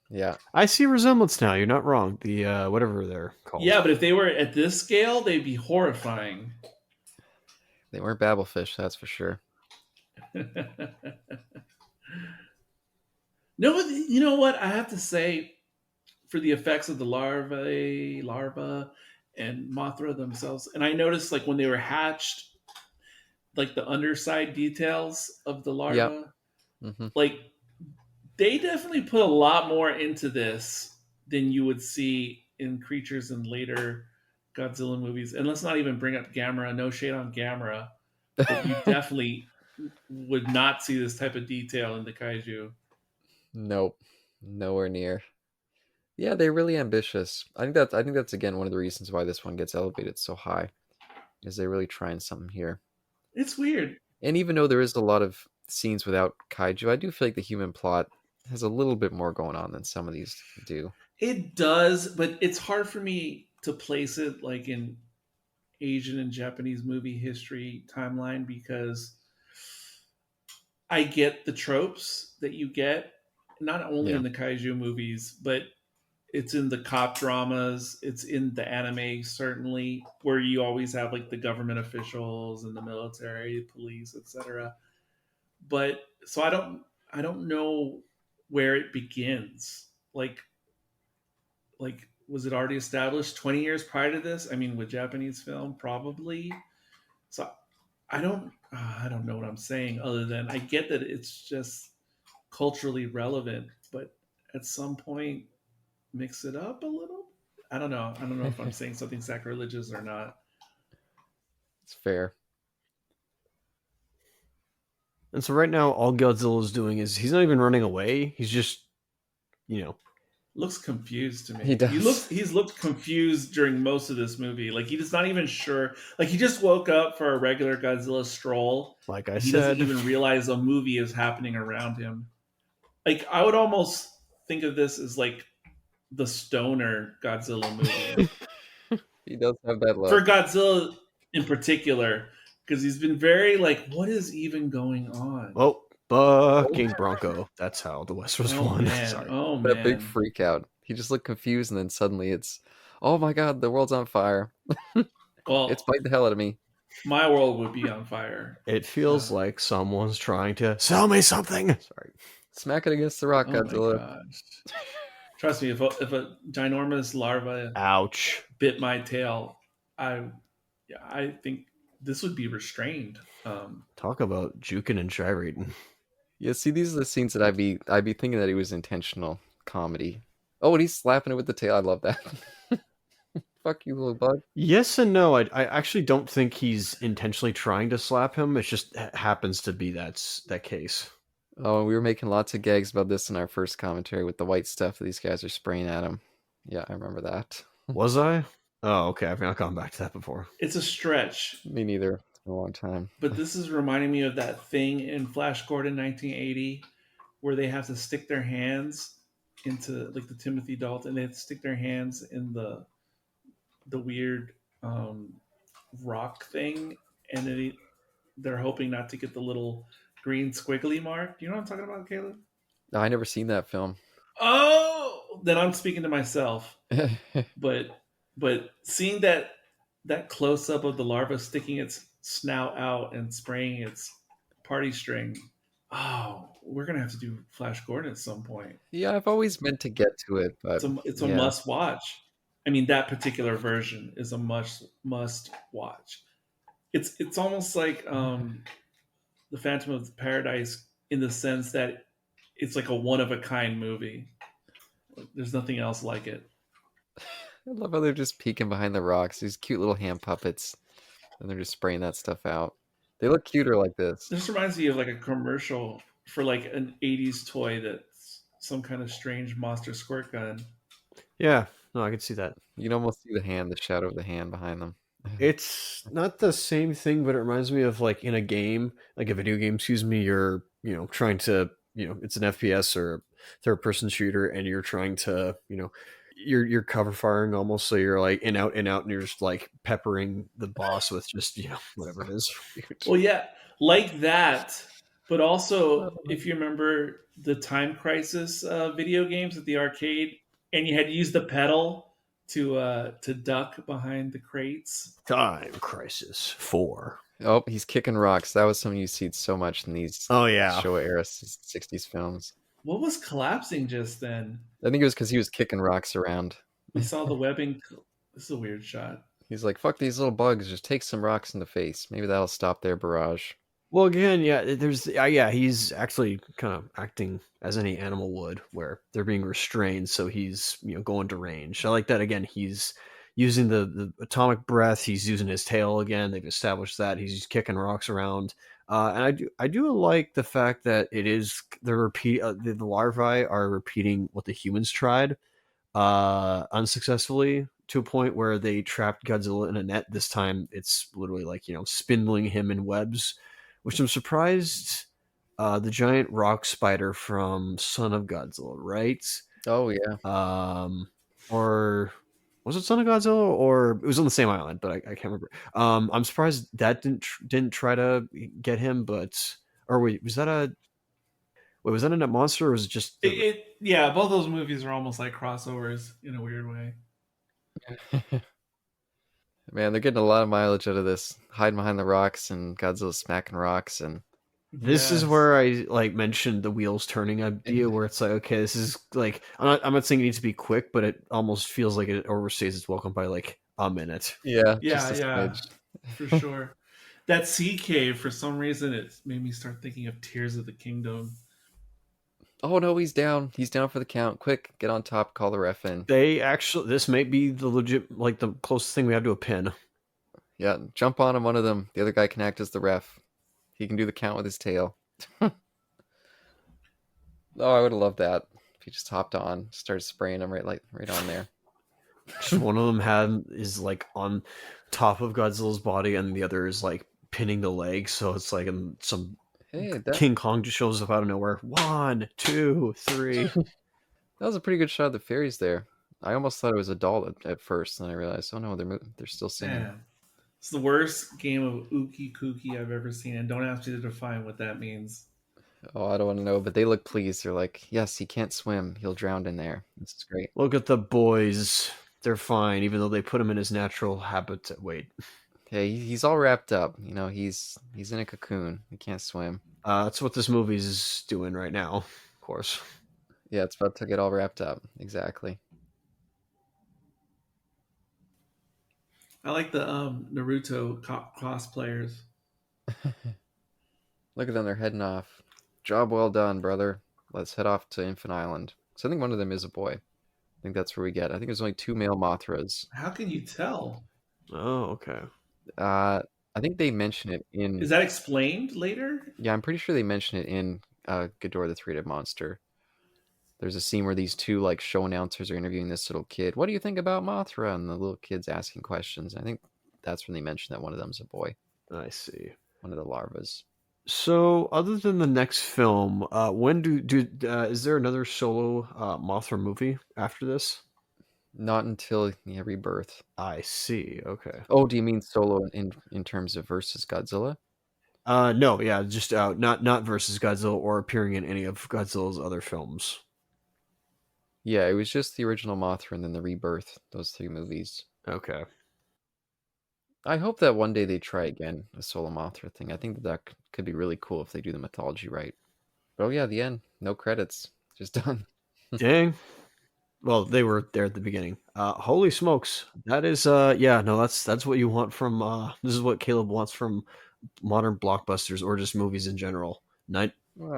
Yeah. I see resemblance now. You're not wrong. The whatever they're called. Yeah, but if they were at this scale, they'd be horrifying. They weren't babblefish, that's for sure. No, you know what? I have to say, for the effects of the larva, and Mothra themselves, and I noticed like when they were hatched, like the underside details of the larva, Mm-hmm. like they definitely put a lot more into this than you would see in creatures in later Godzilla movies. And let's not even bring up Gamera. No shade on Gamera, but you definitely would not see this type of detail in the kaiju. Nope. Nowhere near. Yeah, they're really ambitious. I think that's again one of the reasons why this one gets elevated so high. Is they're really trying something here. It's weird. And even though there is a lot of scenes without kaiju, I do feel like the human plot has a little bit more going on than some of these do. It does, but it's hard for me to place it like in Asian and Japanese movie history timeline because I get the tropes that you get not only Yeah. in the kaiju movies, but it's in the cop dramas, it's in the anime certainly, where you always have like the government officials and the military, police, etc. But so I don't know where it begins. Like was it already established 20 years prior to this? I mean, with Japanese film, probably. So I don't know what I'm saying other than I get that it's just culturally relevant, but at some point mix it up a little. I don't know if I'm saying something sacrilegious or not. It's fair. And so right now, all Godzilla's doing is he's not even running away. He's just, you know, looks confused to me. He does. He's looked confused during most of this movie. Like he's not even sure. Like he just woke up for a regular Godzilla stroll. Like I And he doesn't said, even realize a movie is happening around him. Like I would almost think of this as like the stoner Godzilla movie. He does have that For look. Godzilla in particular, because he's been very like, what is even going on? oh, bucking Bronco. That's how the West was Oh won. man! Sorry. Oh That big man! freak out. He just looked confused, and then suddenly it's, oh my god, the world's on fire. It's Well, biting the hell out of me. my world would be on fire. It feels like someone's trying to sell me something. Sorry. Smack it against the rock, Oh my Godzilla. gosh! Trust me, if a ginormous larva Ouch. bit my tail, I think this would be restrained. Talk about juking and gyrating. Yeah, see, these are the scenes that I'd be thinking that it was intentional comedy. Oh, and he's slapping it with the tail. I love that. Fuck you, little bug. Yes and no. I actually don't think he's intentionally trying to slap him. It just happens to be that case. Oh, and we were making lots of gags about this in our first commentary with the white stuff that these guys are spraying at him. Yeah, I remember that. Was I? Oh, okay. I've not gone back to that before. It's a stretch, Me neither. It's been a long time. but this is reminding me of that thing in Flash Gordon 1980 where they have to stick their hands into like the Timothy Dalton. They have to stick their hands in the weird rock thing, and then they're hoping not to get the little green squiggly mark. Do you know what I'm talking about, Caleb? No, I never seen that film. Oh, then I'm speaking to myself. But seeing that close up of the larva sticking its snout out and spraying its party string. Oh, we're gonna have to do Flash Gordon at some point. Yeah, I've always meant to get to it, but It's a yeah. must watch. I mean, that particular version is a must watch. It's almost like the Phantom of the Paradise in the sense that it's like a one of a kind movie. There's nothing else like it. I love how they're just peeking behind the rocks. These cute little hand puppets, and they're just spraying that stuff out. They look cuter like this. This reminds me of like a commercial for like an '80s toy that's some kind of strange monster squirt gun. Yeah, no, I can see that. You can almost see the hand, the shadow of the hand behind them. It's not the same thing, but it reminds me of like in a game, like a video game, excuse me, you're, trying to, it's an FPS or third person shooter and you're trying to, you're cover firing almost. So you're like in out, and you're just like peppering the boss with just, whatever it is. Well, yeah, like that. But also, if you remember the Time Crisis video games at the arcade, and you had to use the pedal to duck behind the crates. Time Crisis 4. Oh, he's kicking rocks. That was something you see so much in these Oh, yeah. Showa era 60s films. What was collapsing just then? I think it was because he was kicking rocks around. I saw the webbing. This is a weird shot. He's like, fuck these little bugs, just take some rocks in the face. Maybe that'll stop their barrage. Well, again, yeah, he's actually kind of acting as any animal would, where they're being restrained, so he's, going to range. I like that. Again, he's using the atomic breath. He's using his tail again. They've established that he's kicking rocks around. And I do like the fact that it is the larvae are repeating what the humans tried unsuccessfully, to a point where they trapped Godzilla in a net. This time it's literally like, spindling him in webs, which I'm surprised the giant rock spider from Son of Godzilla, right? Oh, yeah. Or was it Son of Godzilla, or it was on the same island, but I can't remember. I'm surprised that didn't try to get him, but or wait, was that a net monster, or was it just Yeah, both those movies are almost like crossovers in a weird way. Man, they're getting a lot of mileage out of this. Hiding behind the rocks and Godzilla smacking rocks, and This is where I like mentioned the wheels turning idea, where it's like, okay, this is like, I'm not saying it needs to be quick, but it almost feels like it overstays its welcome by like a minute. yeah, Yeah, for sure. That sea cave, for some reason, it made me start thinking of Tears of the Kingdom. Oh no, he's down. He's down for the count. Quick, get on top, call the ref in. This may be the legit, like the closest thing we have to a pin. Yeah, jump on him, one of them. The other guy can act as the ref. He can do the count with his tail. Oh, I would have loved that. He just hopped on, started spraying them right on there. Just one of them is like on top of Godzilla's body, and the other is like pinning the leg. So it's like some Hey, that King Kong just shows up out of nowhere. 1, 2, 3. was a pretty good shot of the fairies there. I almost thought it was a doll at first, and then I realized, oh no, they're still singing. Man, it's the worst game of Ookie Kookie I've ever seen, and don't ask me to define what that means. Oh, I don't want to know, but they look pleased. They're like, yes, he can't swim. He'll drown in there. This is great. Look at the boys. They're fine, even though they put him in his natural habitat. Wait. Hey, he's all wrapped up. You know, he's in a cocoon. He can't swim. That's what this movie is doing right now, of course. Yeah, it's about to get all wrapped up. Exactly. I like the Naruto cosplayers. Look at them. They're heading off. Job well done, brother. Let's head off to Infant Island. So I think one of them is a boy. I think that's where we get. I think there's only 2 male Mothras. How can you tell? Oh, okay. I think they mention it in. Is that explained later? Yeah, I'm pretty sure they mention it in Ghidorah the Three-Headed Monster. There's a scene where these two like show announcers are interviewing this little kid. What do you think about Mothra? And the little kid's asking questions. I think that's when they mention that one of them's a boy. I see. One of the larvas. So, other than the next film, when is there another solo Mothra movie after this? Not until Rebirth. I see. Okay. Oh, do you mean solo in terms of versus Godzilla? No, yeah, just not versus Godzilla or appearing in any of Godzilla's other films. Yeah, it was just the original Mothra and then the Rebirth. Those 3 movies. Okay. I hope that one day they try again a solo Mothra thing. I think that could be really cool if they do the mythology right. But oh yeah, the end. No credits. Just done. Dang. Well, they were there at the beginning. Holy smokes. That is yeah, no, that's what you want from this is what Caleb wants from modern blockbusters or just movies in general. What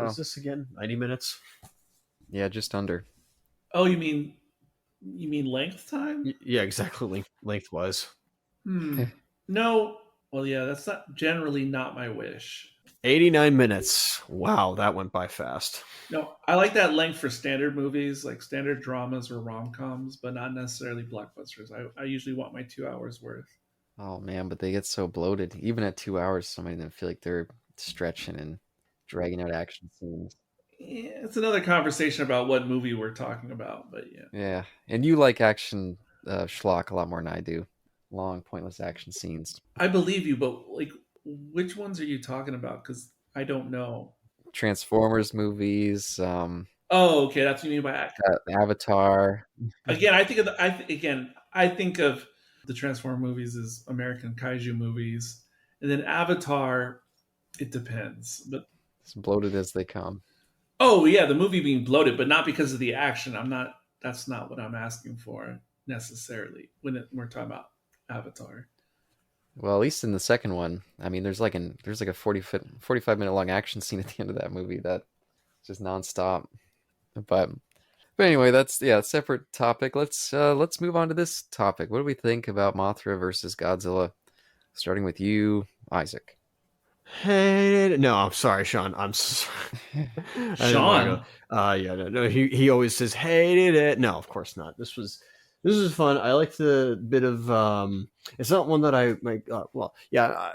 is this again? 90 minutes? Yeah, just under. Oh, you mean length time? Yeah, exactly. Lengthwise. No. Well, yeah, that's not generally not my wish. 89 minutes. Wow, that went by fast. No, I like that length for standard movies, like standard dramas or rom-coms, but not necessarily blockbusters. I usually want my 2 hours worth. Oh man, but they get so bloated. Even at 2 hours, somebody doesn't feel like they're stretching and dragging out action scenes. Yeah, it's another conversation about what movie we're talking about, but yeah. Yeah, and you like action schlock a lot more than I do. Long, pointless action scenes. I believe you, but like, which ones are you talking about? Because I don't know. Transformers movies. Oh, okay, that's what you mean by action. Avatar. Again, I think of the Transformer movies as American kaiju movies, and then Avatar. It depends, but As bloated as they come. oh yeah, the movie being bloated, but not because of the action. That's not what I'm asking for necessarily when we're talking about Avatar. Well, at least in the second one, I mean, there's like a 45-minute long action scene at the end of that movie that's just nonstop. But anyway, that's a separate topic. Let's move on to this topic. What do we think about Mothra versus Godzilla? Starting with you, Isaac. Hey, no, I'm sorry, Sean. I'm sorry. Sean? Yeah, no. He always says, hated it. No, of course not. This was fun. I liked the bit of. It's not one that I like. Well, yeah.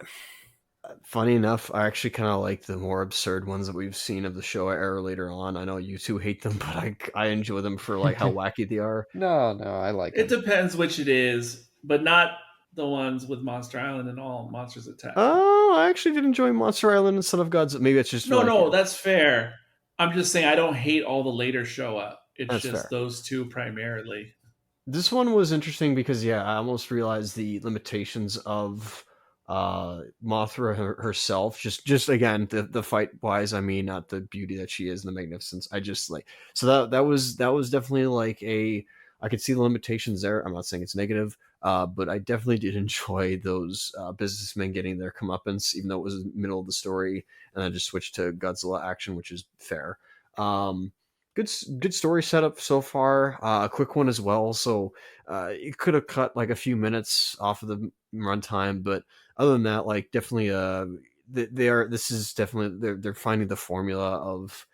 Funny enough, I actually kind of like the more absurd ones that we've seen of the show era later on. I know you two hate them, but I enjoy them for like how wacky they are. No, I like It it. depends which it is, but not the ones with Monster Island and all monsters attack. Oh, I actually did enjoy Monster Island instead of Godzilla. Maybe it's just No, that's fair. I'm just saying I don't hate all the later show up. It's That's just fair. those two primarily. This one was interesting because I almost realized the limitations of Mothra herself. Just again the fight wise. I mean, not the beauty that she is and the magnificence. I just like so that was definitely like I could see the limitations there. I'm not saying it's negative, but I definitely did enjoy those businessmen getting their comeuppance, even though it was in the middle of the story, and then just switched to Godzilla action, which is fair. Good story setup so far. A quick one as well. So it could have cut like a few minutes off of the runtime, but other than that, like definitely they're finding the formula of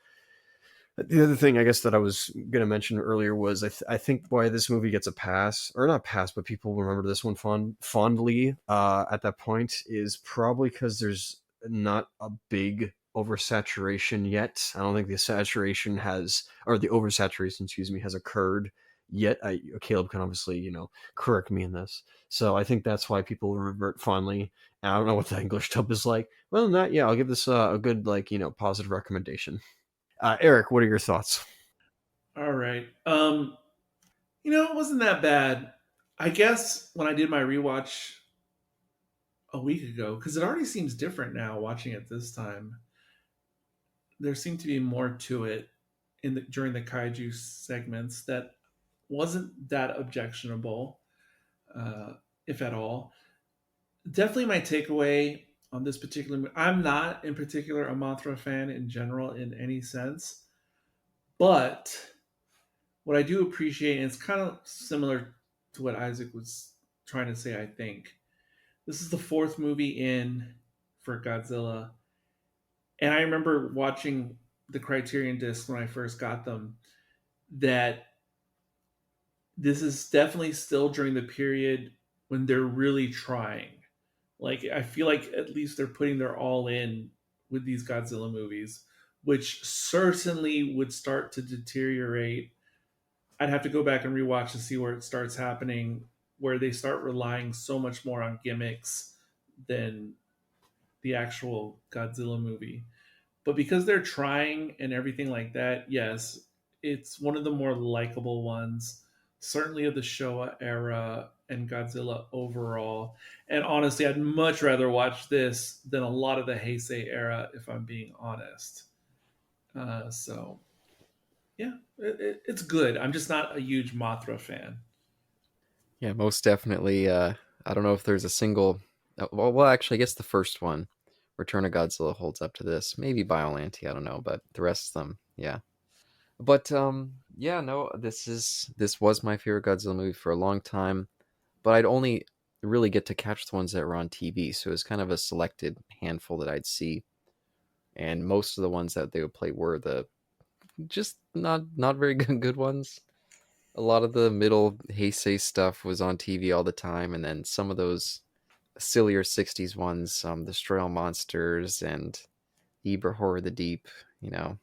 The other thing I guess that I was going to mention earlier was I think why this movie gets a pass, or not pass, but people remember this one fondly at that point is probably because there's not a big oversaturation yet. I don't think the saturation has, or the oversaturation, excuse me, has occurred yet. Caleb can obviously, correct me in this. So I think that's why people revert fondly. And I don't know what the English dub is like. Well, not yeah. I'll give this a good positive recommendation. Eric, what are your thoughts? All right. It wasn't that bad. I guess when I did my rewatch a week ago, because it already seems different now watching it this time, there seemed to be more to it during the kaiju segments that wasn't that objectionable, uh, if at all. Definitely my takeaway on this particular. I'm not in particular a Mothra fan in general in any sense, but what I do appreciate, and it's kind of similar to what Isaac was trying to say, I think. This is the fourth movie in for Godzilla. And I remember watching the Criterion discs when I first got them, that this is definitely still during the period when they're really trying. Like, I feel like at least they're putting their all in with these Godzilla movies, which certainly would start to deteriorate. I'd have to go back and rewatch to see where it starts happening, where they start relying so much more on gimmicks than the actual Godzilla movie. But because they're trying and everything like that, yes, it's one of the more likable ones, certainly of the Showa era and Godzilla overall. And honestly, I'd much rather watch this than a lot of the Heisei era, if I'm being honest. So, yeah, it's good. I'm just not a huge Mothra fan. Yeah, most definitely. I don't know if there's a single. Well, actually, I guess the first one, Return of Godzilla, holds up to this. Maybe Biollante, I don't know, but the rest of them, yeah. But yeah, no, this was my favorite Godzilla movie for a long time. But I'd only really get to catch the ones that were on TV, so it was kind of a selected handful that I'd see. And most of the ones that they would play were the just not very good ones. A lot of the middle Heisei stuff was on TV all the time, and then some of those sillier '60s ones, Destroy All Monsters and Ibra Horror of the Deep. You know,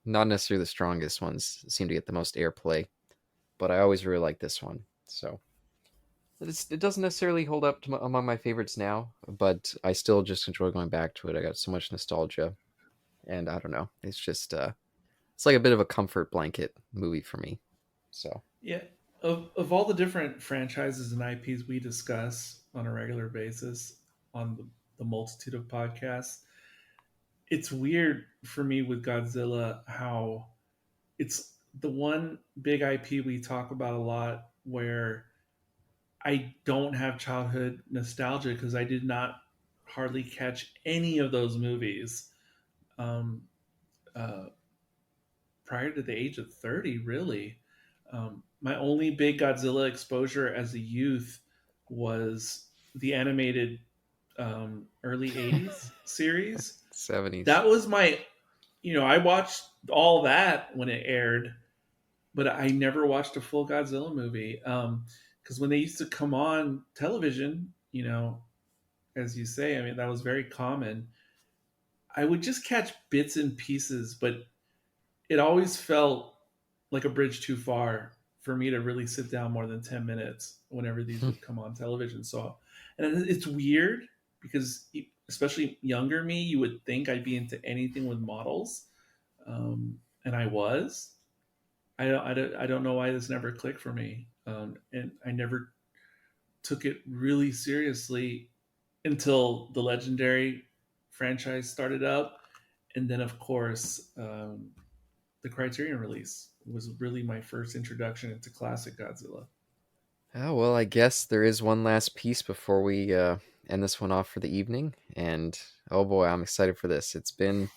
not necessarily the strongest ones seem to get the most airplay, but I always really like this one. So it doesn't necessarily hold up to among my favorites now, but I still just enjoy going back to it. I got so much nostalgia, and I don't know, it's just it's like a bit of a comfort blanket movie for me. So Yeah, of all the different franchises and IPs we discuss on a regular basis on the multitude of podcasts, it's weird for me with Godzilla how it's the one big IP we talk about a lot where I don't have childhood nostalgia because I did not hardly catch any of those movies um, uh, prior to the age of 30, really. My only big Godzilla exposure as a youth was the animated early 80s series. '70s. That was I watched all that when it aired, but I never watched a full Godzilla movie. Because when they used to come on television, as you say, I mean, that was very common. I would just catch bits and pieces, but it always felt like a bridge too far for me to really sit down more than 10 minutes whenever these would come on television. So, and it's weird because, especially younger me, you would think I'd be into anything with models. And I was. I don't know why this never clicked for me. And I never took it really seriously until the Legendary franchise started up. And then, of course, the Criterion release was really my first introduction into classic Godzilla. Oh, well, I guess there is one last piece before we end this one off for the evening. And oh boy, I'm excited for this. It's been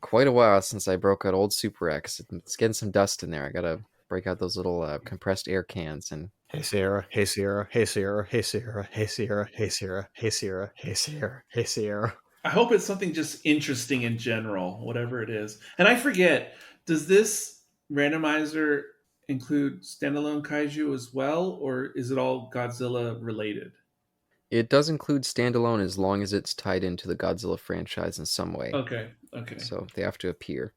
quite a while since I broke out old Super X. It's getting some dust in there. I gotta break out those little compressed air cans and Hey Sierra, hey Sierra, hey Sierra, hey Sierra, hey Sierra, hey Sierra, hey Sierra, hey Sierra, hey Sierra. I hope it's something just interesting in general, whatever it is. And I forget, does this randomizer include standalone kaiju as well, or is it all Godzilla related? It does include standalone as long as it's tied into the Godzilla franchise in some way. Okay, okay. So they have to appear.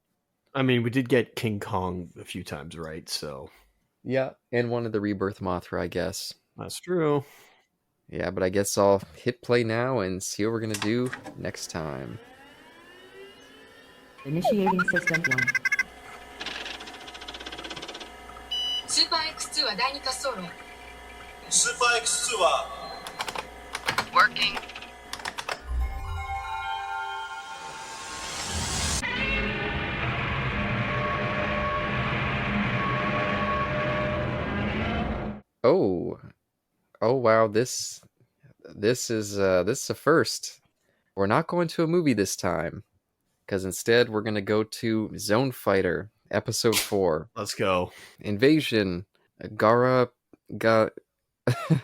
I mean, we did get King Kong a few times, right? So Yeah, and one of the Rebirth Mothra, I guess. that's true. Yeah, but I guess I'll hit play now and see what we're gonna do next time. Initiating system 1. スーパー X2 は第2滑走路へ。スーパー X2 は Working. Oh, oh wow! This is a first. We're not going to a movie this time, because instead we're gonna go to Zone Fighter Episode 4, Let's go. Invasion. Gara, I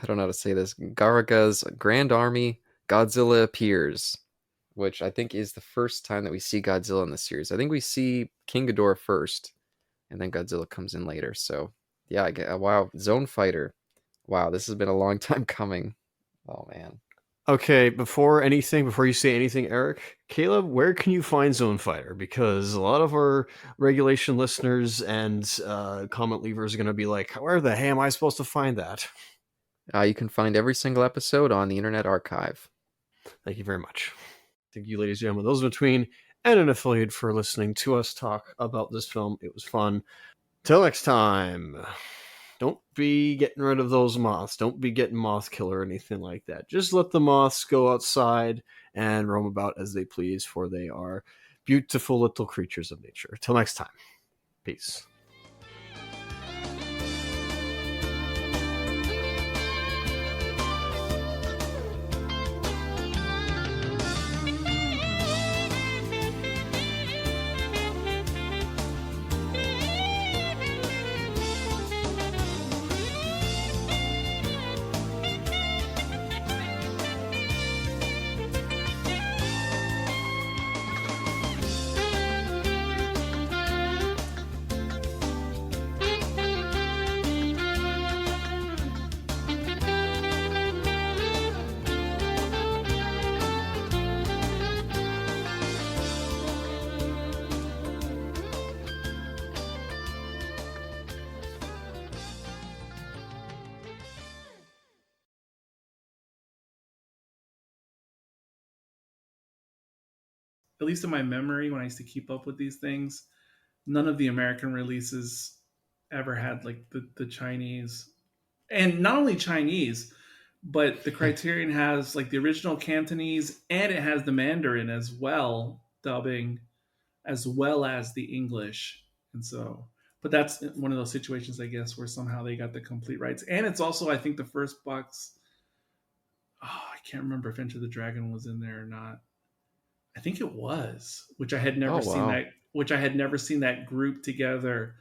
don't know how to say this. Garaga's Grand Army. Godzilla appears, which I think is the first time that we see Godzilla in the series. I think we see King Ghidorah first, and then Godzilla comes in later. So yeah, wow, Zone Fighter. Wow, this has been a long time coming. Oh man. Okay, before you say anything, Eric, Caleb, where can you find Zone Fighter? Because a lot of our regulation listeners and comment leavers are going to be like, where the hell am I supposed to find that? You can find every single episode on the Internet Archive. Thank you very much. Thank you, ladies and gentlemen, those in between and an affiliate for listening to us talk about this film. It was fun. Till next time. Don't be getting rid of those moths. Don't be getting moth killer or anything like that. Just let the moths go outside and roam about as they please, for they are beautiful little creatures of nature. Till next time. Peace. At least in my memory, when I used to keep up with these things, none of the American releases ever had like the Chinese, and not only Chinese, but the Criterion has like the original Cantonese and it has the Mandarin as well, dubbing, as well as the English. And so, but that's one of those situations, I guess, where somehow they got the complete rights. And it's also, I think, the first box. Oh, I can't remember if Enter the Dragon was in there or not. I think it was, which I had never seen wow. that. Which I had never seen that group together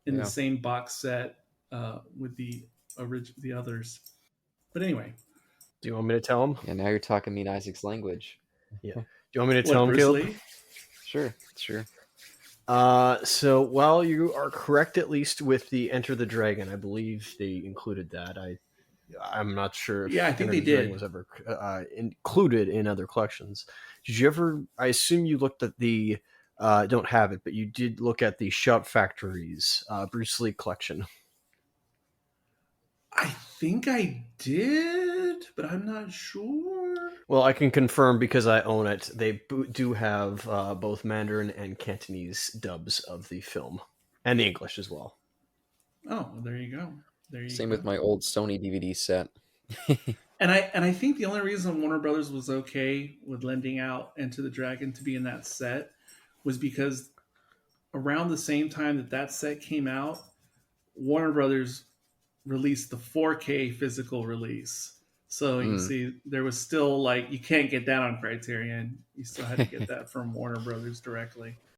in Yeah. the same box set with the others. But anyway, Do you want me to tell him? And now you're talking me in Isaac's language. Yeah. Do you want me to what, tell him, Bruce Caleb? Lee? Sure. So while you are correct, at least with the Enter the Dragon, I believe they included that. I'm not sure if Yeah, I think Enter they the Dragon did. was ever included in other collections. Did you ever? I assume you looked at the. Don't have it, but you did look at the Shout Factory's Bruce Lee collection. I think I did, but I'm not sure. Well, I can confirm because I own it. They do have both Mandarin and Cantonese dubs of the film, and the English as well. Oh, well, there you go. There you Same go. with my old Sony DVD set. And I think the only reason Warner Brothers was okay with lending out Enter the Dragon to be in that set was because around the same time that set came out, Warner Brothers released the 4K physical release. So you see, there was still like, you can't get that on Criterion. You still had to get that from Warner Brothers directly.